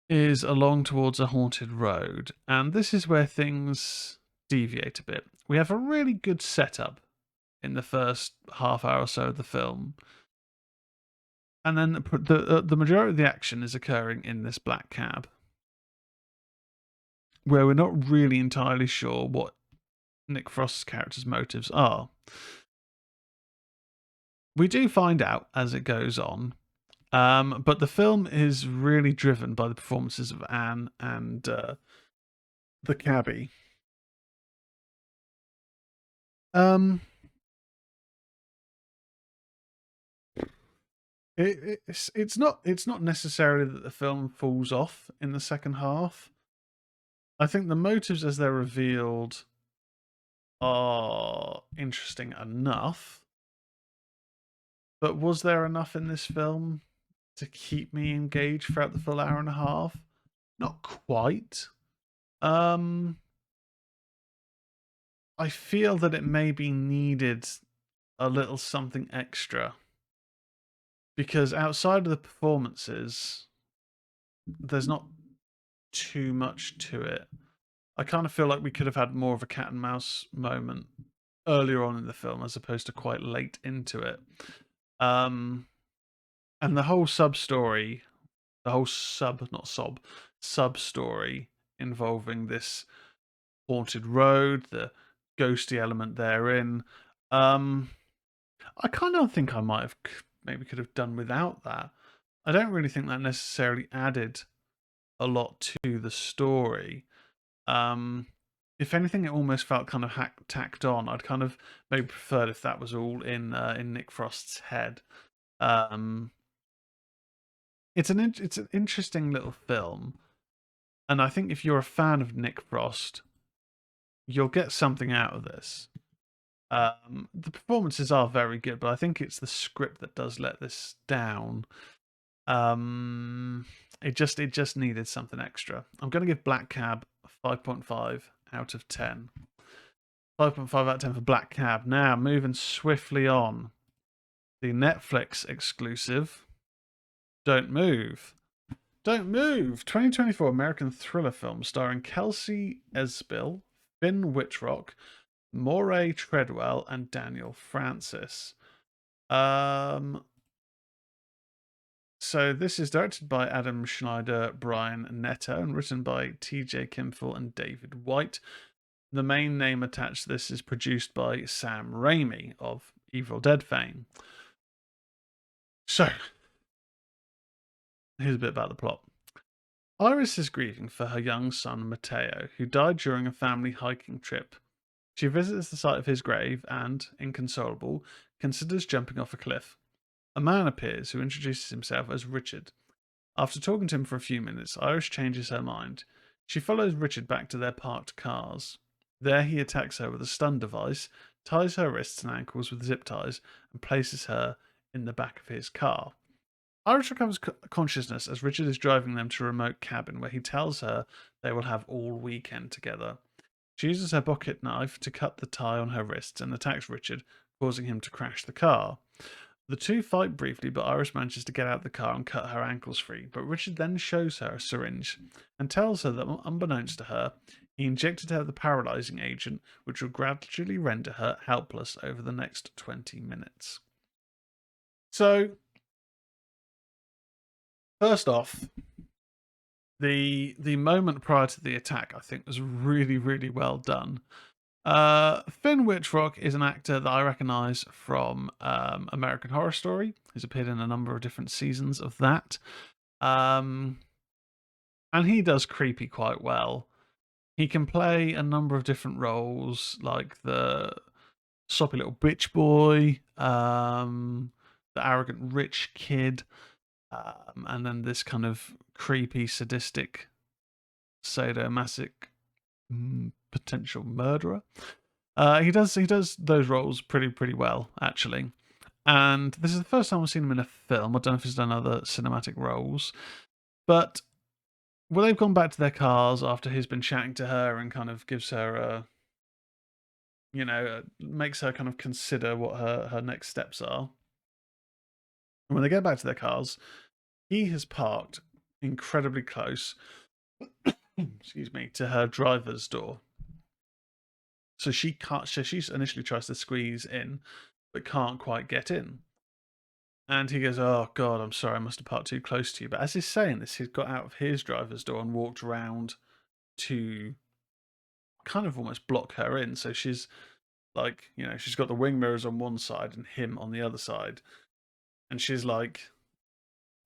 is along towards a haunted road, and this is where things deviate a bit. We have a really good setup in the first half hour or so of the film, and then the majority of the action is occurring in this black cab, where we're not really entirely sure what Nick Frost's character's motives are. We do find out as it goes on, but the film is really driven by the performances of Anne and the cabbie. Um, it's not necessarily that the film falls off in the second half. I think the motives as they're revealed are interesting enough, but was there enough in this film to keep me engaged throughout the full hour and a half? Not quite. Um, I feel that it maybe needed a little something extra because outside of the performances, there's not too much to it. I kind of feel like we could have had more of a cat and mouse moment earlier on in the film as opposed to quite late into it. Um, and the whole sub story, the whole sub story involving this haunted road, the ghosty element therein. Um, I kind of think I might have maybe could have done without that. I don't really think that necessarily added a lot to the story. Um, if anything, it almost felt kind of tacked on. I'd kind of maybe preferred if that was all in Nick Frost's head. Um, it's an interesting little film, and I think if you're a fan of Nick Frost, you'll get something out of this. The performances are very good, but I think it's the script that does let this down. It just needed something extra. I'm going to give Black Cab 5.5 out of 10. 5.5 out of 10 for Black Cab. Now, moving swiftly on. The Netflix exclusive, Don't Move. Don't Move, 2024 American thriller film starring Kelsey Esbill, Finn Wittrock, Moray Treadwell, and Daniel Francis. So this is directed by Adam Schneider, Brian Netto, and written by T.J. Kimfel and David White. The main name attached to this is produced by Sam Raimi of Evil Dead fame. So, here's a bit about the plot. Iris is grieving for her young son Mateo, who died during a family hiking trip. She visits the site of his grave and, inconsolable, considers jumping off a cliff. A man appears who introduces himself as Richard. After talking to him for a few minutes, Iris changes her mind. She follows Richard back to their parked cars. There he attacks her with a stun device, ties her wrists and ankles with zip ties, and places her in the back of his car. Iris recovers consciousness as Richard is driving them to a remote cabin where he tells her they will have all weekend together. She uses her pocket knife to cut the tie on her wrists and attacks Richard, causing him to crash the car. The two fight briefly, but Iris manages to get out of the car and cut her ankles free. But Richard then shows her a syringe and tells her that, unbeknownst to her, he injected her the paralyzing agent, which will gradually render her helpless over the next 20 minutes. So, first off, the moment prior to the attack, I think, was really, really well done. Finn Wittrock is an actor that I recognise from American Horror Story. He's appeared in a number of different seasons of that. And he does creepy quite well. He can play a number of different roles, like the soppy little bitch boy, the arrogant rich kid, and then this kind of creepy, sadistic, sadomasochistic potential murderer. He does those roles pretty well, actually. And this is the first time I've seen him in a film. I don't know if he's done other cinematic roles, but when they've gone back to their cars after he's been chatting to her and kind of gives her makes her kind of consider what her next steps are. And when they get back to their cars, he has parked incredibly close, excuse me, to her driver's door. So she can't. So she initially tries to squeeze in, but can't quite get in. And he goes, "Oh God, I'm sorry, I must have parked too close to you." But as he's saying this, he's got out of his driver's door and walked around to kind of almost block her in. So she's like, she's got the wing mirrors on one side and him on the other side, and she's like,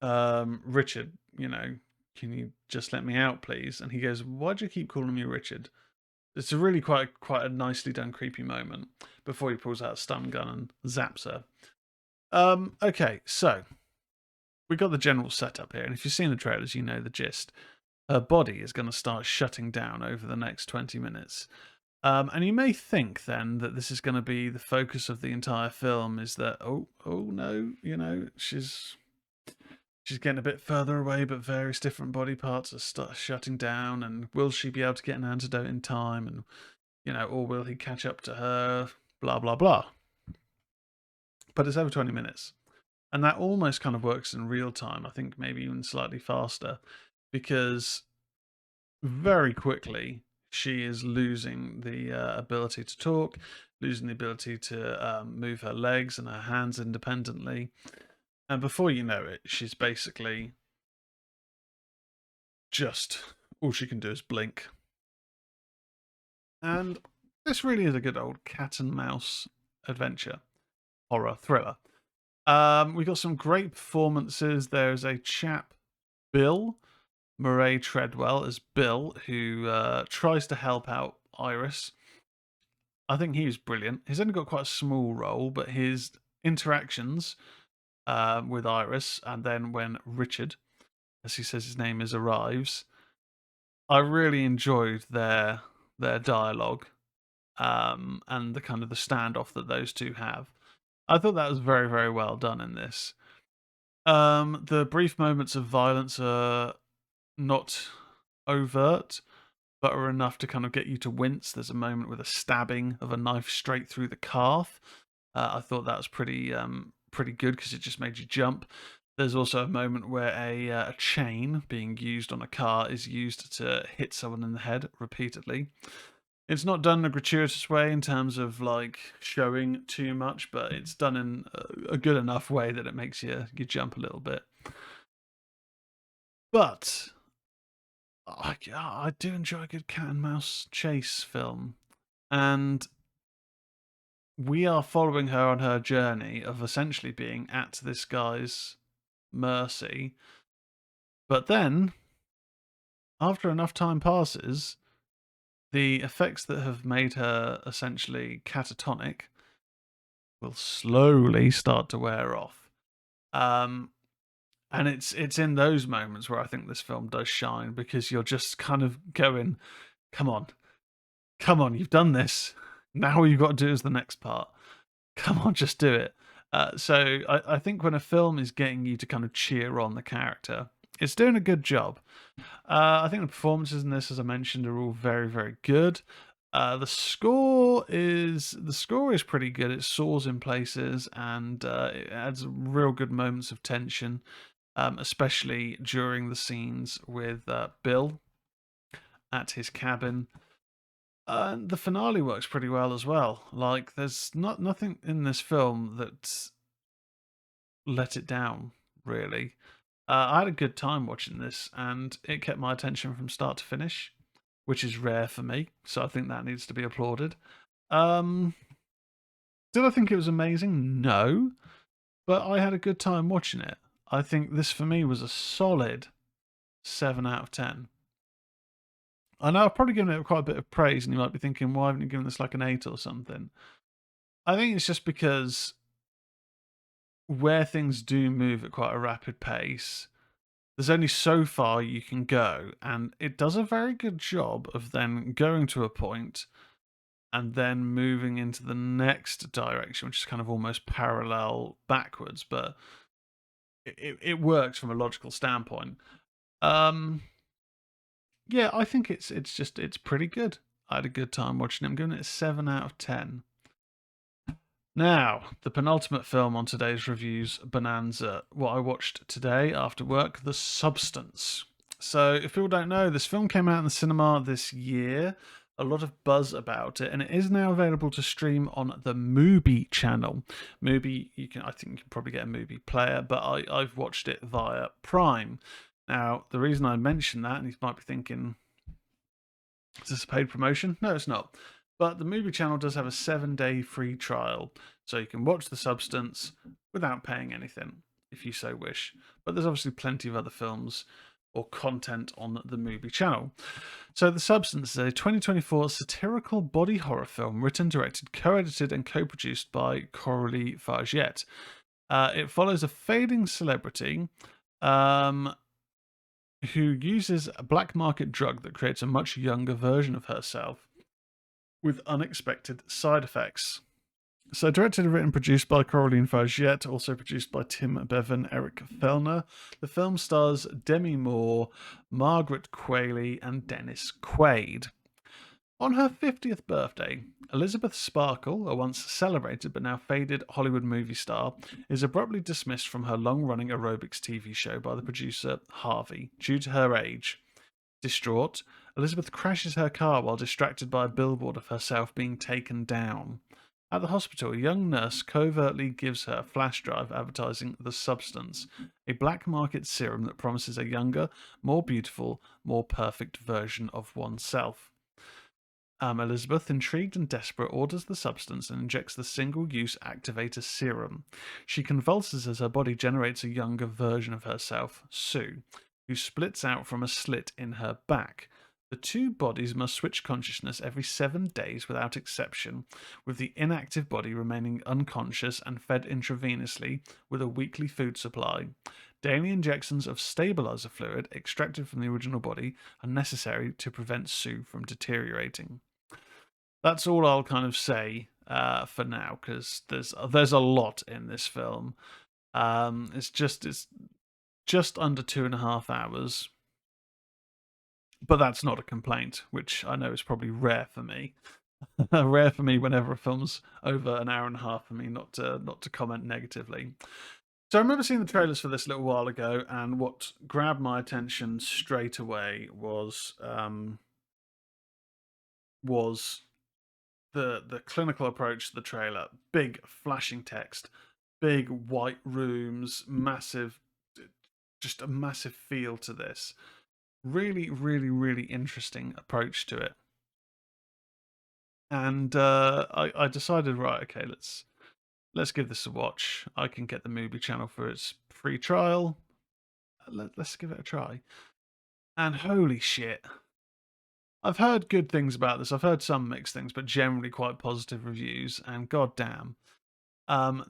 "Richard, can you just let me out, please?" And he goes, "Why do you keep calling me Richard?" It's a really quite a nicely done creepy moment before he pulls out a stun gun and zaps her. Okay, so we got the general setup here, and if you've seen the trailers, you know the gist. her body is going to start shutting down over the next 20 minutes. And you may think then that this is going to be the focus of the entire film, is that, oh no, she's getting a bit further away, but various different body parts are shutting down, and will she be able to get an antidote in time? And or will he catch up to her? Blah blah blah. But it's over 20 minutes, and that almost kind of works in real time. I think maybe even slightly faster, because very quickly she is losing the ability to talk, losing the ability to move her legs and her hands independently. And before you know it, she's basically just all she can do is blink. And this really is a good old cat and mouse adventure, horror thriller. We got some great performances. There's a chap, Bill Murray Treadwell, as Bill, who tries to help out Iris. I think he was brilliant. He's only got quite a small role, but his interactions with Iris, and then when Richard, as he says his name is, arrives, I really enjoyed their dialogue, and the kind of the standoff that those two have. I thought that was very, very well done in this. The brief moments of violence are not overt, but are enough to kind of get you to wince. There's a moment with a stabbing of a knife straight through the calf. I thought that was pretty good because it just made you jump. There's also a moment where a chain being used on a car is used to hit someone in the head repeatedly. It's not done in a gratuitous way in terms of like showing too much, but it's done in a good enough way that it makes you jump a little bit. But I do enjoy a good cat and mouse chase film, and we are following her on her journey of essentially being at this guy's mercy. But then, after enough time passes, the effects that have made her essentially catatonic will slowly start to wear off. And it's in those moments where I think this film does shine, because you're just kind of going, come on, you've done this. Now all you've got to do is the next part. Come on, just do it. So I think when a film is getting you to kind of cheer on the character, it's doing a good job. I think the performances in this, as I mentioned, are all very, very good. The score is pretty good. It soars in places, and it adds real good moments of tension, especially during the scenes with Bill at his cabin. The finale works pretty well as well. Like, there's nothing in this film that let it down, really. I had a good time watching this, and it kept my attention from start to finish, which is rare for me. So I think that needs to be applauded. Did I think it was amazing? No, but I had a good time watching it. I think this for me was a solid 7 out of 10. I know I've probably given it quite a bit of praise, and you might be thinking, why haven't you given this like an 8 or something? I think it's just because where things do move at quite a rapid pace, there's only so far you can go, and it does a very good job of then going to a point and then moving into the next direction, which is kind of almost parallel backwards, but it works from a logical standpoint. Yeah, I think it's pretty good. I had a good time watching it. I'm giving it a 7 out of 10. Now, the penultimate film on today's reviews bonanza. What I watched today after work, The Substance. So, if people don't know, this film came out in the cinema this year. A lot of buzz about it, and it is now available to stream on the Mubi channel. Mubi, I think you can probably get a Mubi player, but I've watched it via Prime. Now, the reason I mention that, and you might be thinking, is this a paid promotion? No, it's not. But the Mubi channel does have a 7-day free trial, so you can watch The Substance without paying anything, if you so wish. But there's obviously plenty of other films or content on the Mubi channel. So The Substance is a 2024 satirical body horror film written, directed, co-edited and co-produced by Coralie Fargette. It follows a fading celebrity who uses a black market drug that creates a much younger version of herself with unexpected side effects. So, directed and written, produced by Coraline Fagiette, also produced by Tim Bevan, Eric Fellner. The film stars Demi Moore, Margaret Qualley, and Dennis Quaid. On her 50th birthday, Elizabeth Sparkle, a once celebrated but now faded Hollywood movie star, is abruptly dismissed from her long running aerobics TV show by the producer Harvey due to her age. Distraught, Elizabeth crashes her car while distracted by a billboard of herself being taken down. At the hospital, a young nurse covertly gives her a flash drive advertising the substance, a black market serum that promises a younger, more beautiful, more perfect version of oneself. Elizabeth, intrigued and desperate, orders the substance and injects the single-use activator serum. She convulses as her body generates a younger version of herself, Sue, who splits out from a slit in her back. The two bodies must switch consciousness every 7 days without exception, with the inactive body remaining unconscious and fed intravenously with a weekly food supply. Daily injections of stabilizer fluid extracted from the original body are necessary to prevent Sue from deteriorating. That's all I'll kind of say for now, because there's a lot in this film. It's just under 2.5 hours, but that's not a complaint, which I know is probably rare for me. Rare for me whenever a film's over an hour and a half for me not to comment negatively. So I remember seeing the trailers for this a little while ago, and what grabbed my attention straight away was the clinical approach to the trailer. Big flashing text, big white rooms, massive, just a massive feel to this. Really, really, really interesting approach to it. And I decided, right, okay, let's give this a watch. I can get the Movie Channel for its free trial. Let's give it a try. And holy shit, I've heard good things about this. I've heard some mixed things, but generally quite positive reviews. And goddamn,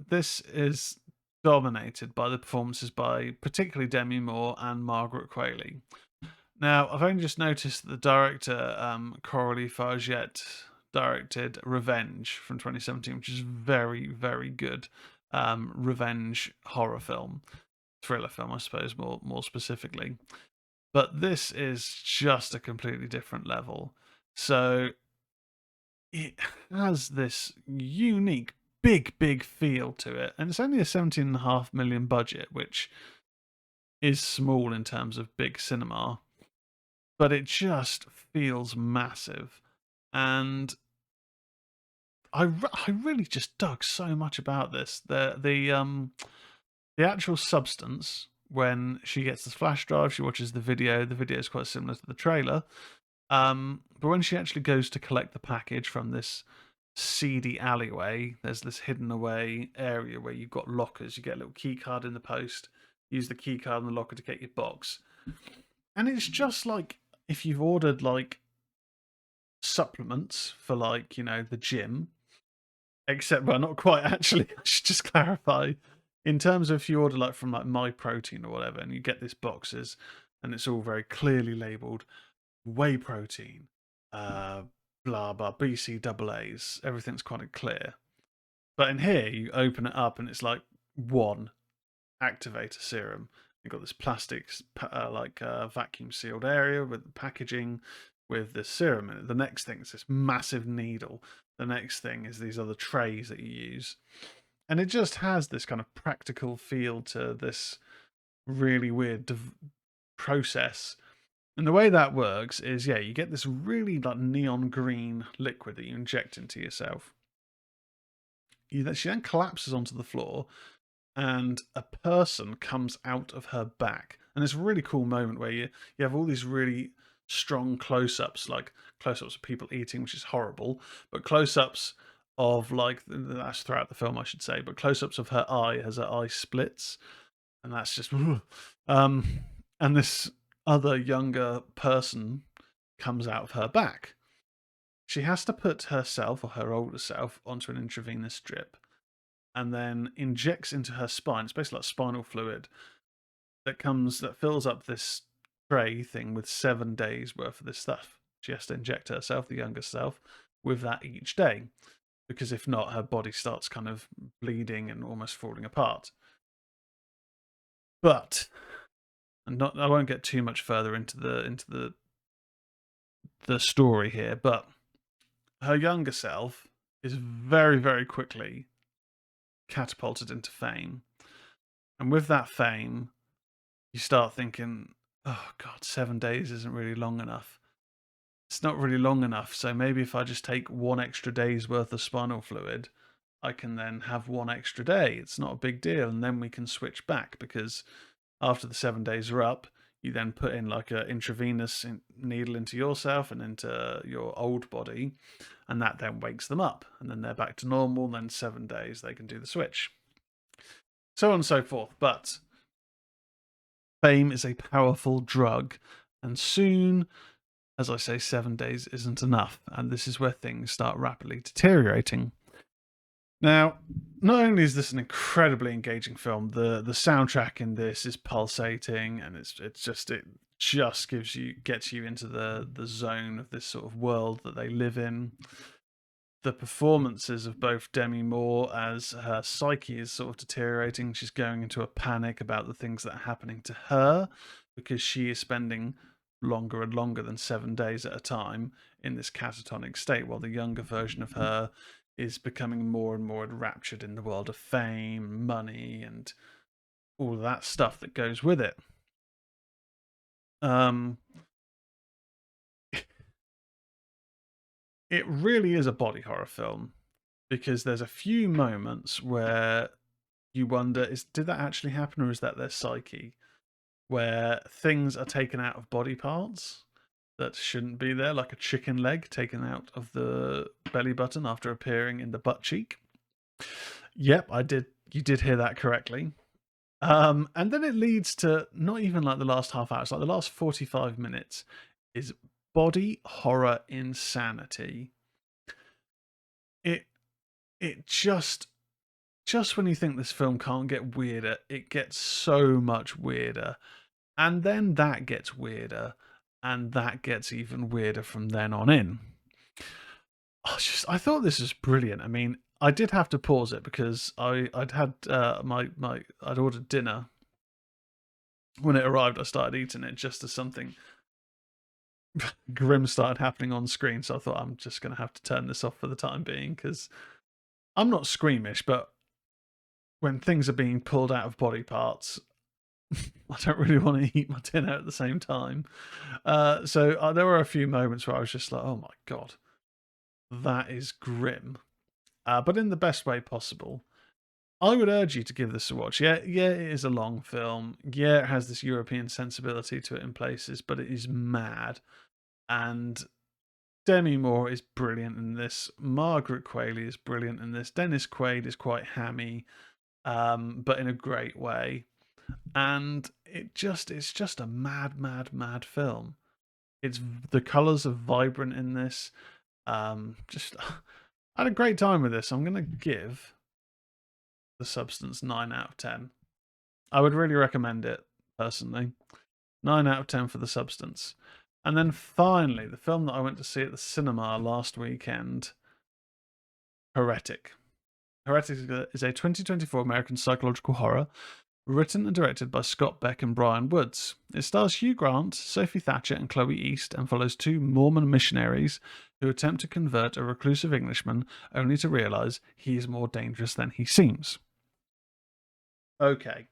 this is dominated by the performances by particularly Demi Moore and Margaret Qualley. Now, I've only just noticed that the director, Coralie Fargette, directed Revenge from 2017, which is very, very good revenge horror film, thriller film, I suppose, more specifically. But this is just a completely different level. So it has this unique, big feel to it, and it's only a 17.5 million budget, which is small in terms of big cinema, but it just feels massive. And I really just dug so much about this. The actual substance, when she gets the flash drive, she watches the video. The video is quite similar to the trailer. But when she actually goes to collect the package from this seedy alleyway, there's this hidden away area where you've got lockers. You get a little key card in the post, use the key card in the locker to get your box. And it's just like if you've ordered like supplements for like, the gym, except, well, not quite actually. I should just clarify. In terms of if you order like from like My Protein or whatever, and you get these boxes, and it's all very clearly labeled whey protein, blah blah, BCAAs, everything's quite clear. But in here, you open it up and it's like one activator serum. You've got this plastic, vacuum sealed area with the packaging with the serum in it. The next thing is this massive needle. The next thing is these other trays that you use. And it just has this kind of practical feel to this really weird process. And the way that works is, yeah, you get this really like neon green liquid that you inject into yourself. She then collapses onto the floor, and a person comes out of her back. And it's a really cool moment where you have all these really strong close-ups, like close-ups of people eating, which is horrible, but close-ups of like, that's throughout the film, I should say, but close-ups of her eye as her eye splits, and that's just and this other younger person comes out of her back. She has to put herself or her older self onto an intravenous drip and then injects into her spine. It's basically like spinal fluid that fills up this tray thing with 7 days worth of this stuff. She has to inject herself, the younger self, with that each day, because if not, her body starts kind of bleeding and almost falling apart. But I won't get too much further into the story here, but her younger self is very, very quickly catapulted into fame. And with that fame, you start thinking, oh God, 7 days isn't really long enough. It's not really long enough. So maybe if I just take 1 extra day's worth of spinal fluid, I can then have 1 extra day. It's not a big deal. And then we can switch back, because after the 7 days are up, you then put in like an intravenous needle into yourself and into your old body, and that then wakes them up, and then they're back to normal. And then 7 days they can do the switch, so on and so forth. But fame is a powerful drug, and soon, as I say, 7 days isn't enough, and this is where things start rapidly deteriorating. Now, not only is this an incredibly engaging film, the soundtrack in this is pulsating, and it just gets you into the zone of this sort of world that they live in. The performances of both Demi Moore, as her psyche is sort of deteriorating, she's going into a panic about the things that are happening to her, because she is spending longer and longer than 7 days at a time in this catatonic state, while the younger version of her is becoming more and more enraptured in the world of fame, money, and all of that stuff that goes with it. It really is a body horror film, because there's a few moments where you wonder, did that actually happen, or is that their psyche? Where things are taken out of body parts that shouldn't be there, like a chicken leg taken out of the belly button after appearing in the butt cheek. Yep, you did hear that correctly. And then it leads to not even like the last half hour, it's like the last 45 minutes is body horror insanity. It just when you think this film can't get weirder, it gets so much weirder. And then that gets weirder, and that gets even weirder from then on in. I thought this was brilliant. I mean, I did have to pause it because I'd had I'd ordered dinner. When it arrived, I started eating it just as something grim started happening on screen. So I thought, I'm just going to have to turn this off for the time being, because I'm not squeamish, but when things are being pulled out of body parts, I don't really want to eat my dinner at the same time. So there were a few moments where I was just like, oh my God, that is grim. But in the best way possible. I would urge you to give this a watch. Yeah, it is a long film. Yeah, it has this European sensibility to it in places, but it is mad. And Demi Moore is brilliant in this. Margaret Qualley is brilliant in this. Dennis Quaid is quite hammy, but in a great way. And it's just a mad film. The colours are vibrant in this. I had a great time with this. I'm going to give The Substance 9 out of 10. I would really recommend it, personally. 9 out of 10 for The Substance. And then finally, the film that I went to see at the cinema last weekend, Heretic. Heretic is a 2024 American psychological horror written and directed by Scott Beck and Brian Woods. It stars Hugh Grant, Sophie Thatcher, and Chloe East, and follows 2 Mormon missionaries who attempt to convert a reclusive Englishman, only to realise he is more dangerous than he seems. Okay,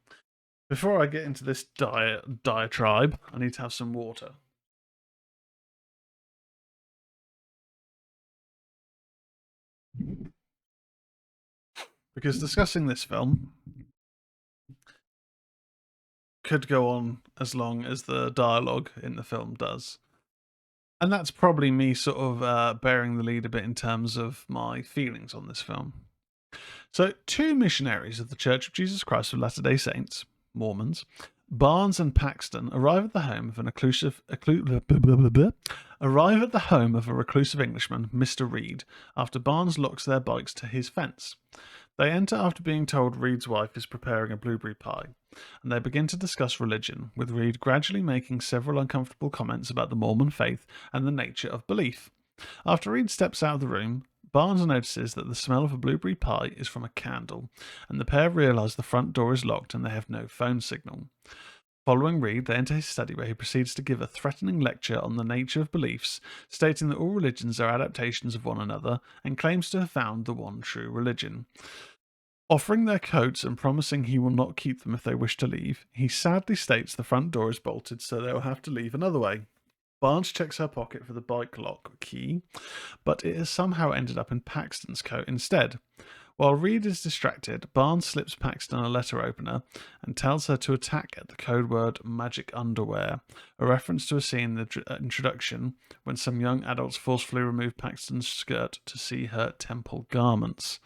before I get into this diatribe, I need to have some water. Because discussing this film could go on as long as the dialogue in the film does. And that's probably me sort of bearing the lead a bit in terms of my feelings on this film. So, 2 missionaries of the Church of Jesus Christ of Latter-day Saints, Mormons, Barnes and Paxton, arrive at the home of a reclusive Englishman, Mr. Reed, after Barnes locks their bikes to his fence. They enter after being told Reed's wife is preparing a blueberry pie, and they begin to discuss religion, with Reed gradually making several uncomfortable comments about the Mormon faith and the nature of belief. After Reed steps out of the room, Barnes notices that the smell of a blueberry pie is from a candle, and the pair realise the front door is locked and they have no phone signal. Following Reed, they enter his study where he proceeds to give a threatening lecture on the nature of beliefs, stating that all religions are adaptations of one another, and claims to have found the one true religion. Offering their coats and promising he will not keep them if they wish to leave, he sadly states the front door is bolted, so they will have to leave another way. Barnes checks her pocket for the bike lock key, but it has somehow ended up in Paxton's coat instead. While Reed is distracted, Barnes slips Paxton a letter opener and tells her to attack at the code word magic underwear, a reference to a scene in the introduction when some young adults forcefully remove Paxton's skirt to see her temple garments.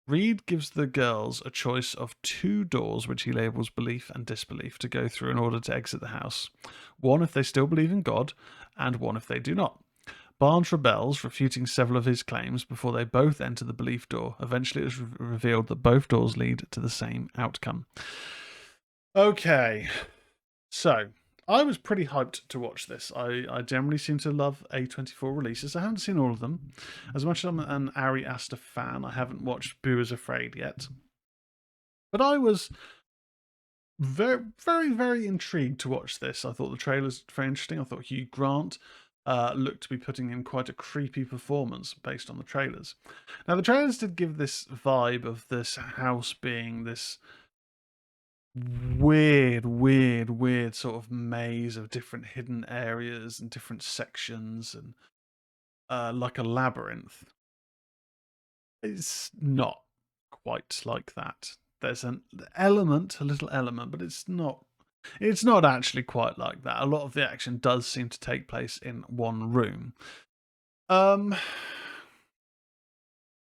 Reed gives the girls a choice of two doors, which he labels belief and disbelief, to go through in order to exit the house. One if they still believe in God, and one if they do not. Barnes rebels, refuting several of his claims before they both enter the belief door. Eventually, it is revealed that both doors lead to the same outcome. Okay, so I was pretty hyped to watch this. I generally seem to love A24 releases. I haven't seen all of them. As much as I'm an Ari Aster fan, I haven't watched Boo is Afraid yet. But I was very, very, very intrigued to watch this. I thought the trailers very interesting. I thought Hugh Grant looked to be putting in quite a creepy performance based on the trailers. Now, the trailers did give this vibe of this house being this weird sort of maze of different hidden areas and different sections and like a labyrinth. It's not quite like that. There's an element, a little element, but it's not actually quite like that. A lot of the action does seem to take place in one room.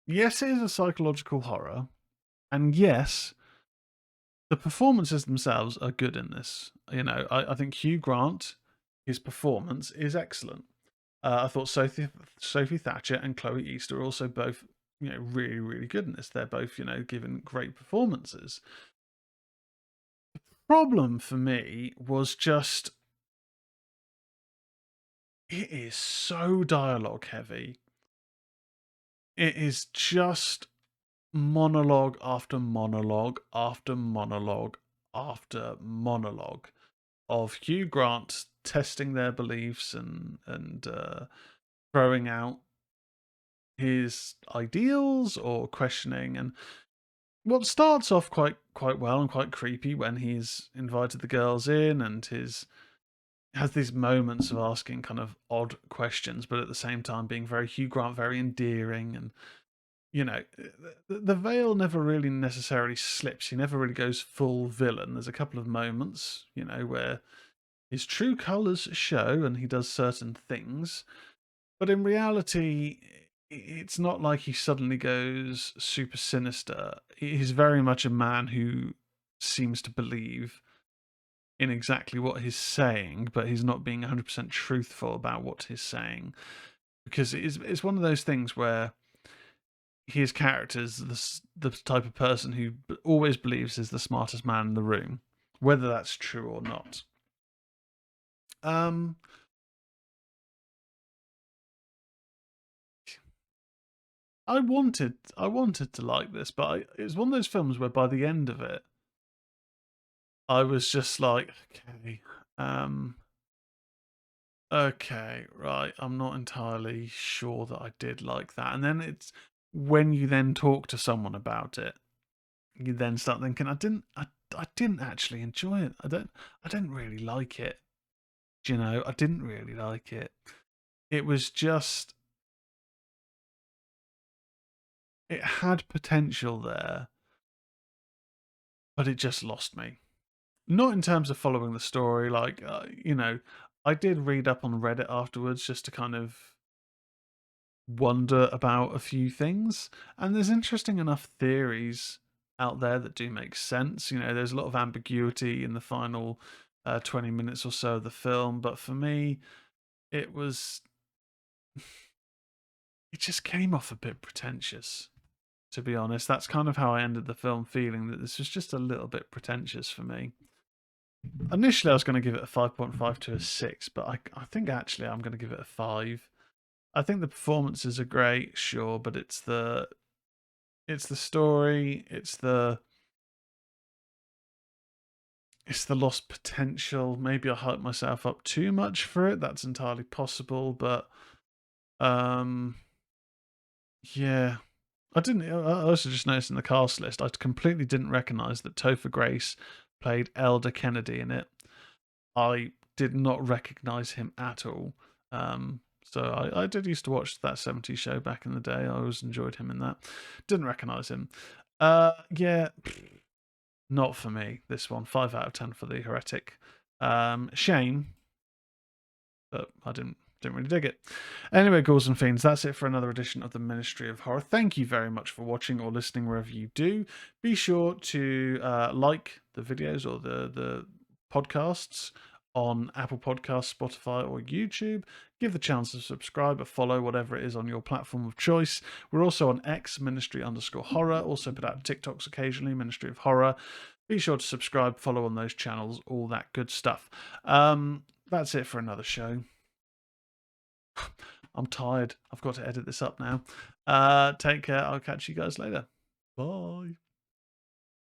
Yes, it is a psychological horror, and yes, the performances themselves are good in this. You know, I think Hugh Grant, his performance is excellent. I thought Sophie Thatcher and Chloe East are also both, you know, really, really good in this. They're both, you know, giving great performances. The problem for me was just it is so dialogue heavy. It is just monologue after monologue after monologue after monologue of Hugh Grant testing their beliefs and throwing out his ideals or questioning. And what starts off quite well and quite creepy when he's invited the girls in and his has these moments of asking kind of odd questions, but at the same time being very Hugh Grant, very endearing. And you know, the veil never really necessarily slips. He never really goes full villain. There's a couple of moments, you know, where his true colours show and he does certain things. But in reality, it's not like he suddenly goes super sinister. He's very much a man who seems to believe in exactly what he's saying, but he's not being 100% truthful about what he's saying. Because it's one of those things where his character is the type of person who always believes is the smartest man in the room, whether that's true or not. I wanted to like this, but it was one of those films where by the end of it, I was just like, okay, right, I'm not entirely sure that I did like that. And then it's when you then talk to someone about it, you then start thinking, I didn't actually enjoy it. I didn't really like it. Do you know, I didn't really like it. It was just, it had potential there, but it just lost me. Not in terms of following the story, like, you know, I did read up on Reddit afterwards just to kind of wonder about a few things, and there's interesting enough theories out there that do make sense. You know, there's a lot of ambiguity in the final 20 minutes or so of the film, but for me, it was, it just came off a bit pretentious, to be honest. That's kind of how I ended the film, feeling that this was just a little bit pretentious for me. Initially, I was going to give it a 5.5 to a 6, but I think actually I'm going to give it a 5. I think the performances are great, sure, but it's the story, it's the lost potential. Maybe I hyped myself up too much for it. That's entirely possible, but yeah. I also just noticed in the cast list, I completely didn't recognize that Topher Grace played Elder Kennedy in it. I did not recognize him at all. So I did used to watch that 70s show back in the day. I always enjoyed him in that. Didn't recognize him. Yeah, not for me. This one, 5 out of 10 for the Heretic. Shame, but I didn't really dig it. Anyway, Ghouls and Fiends, that's it for another edition of the Ministry of Horror. Thank you very much for watching or listening wherever you do. Be sure to like the videos or the podcasts on Apple Podcasts, Spotify, or YouTube. Give the chance to subscribe or follow, whatever it is on your platform of choice. We're also on X, Ministry_Horror. Also put out TikToks occasionally, Ministry of Horror. Be sure to subscribe, follow on those channels, all that good stuff. That's it for another show. I'm tired. I've got to edit this up now. Take care. I'll catch you guys later. Bye.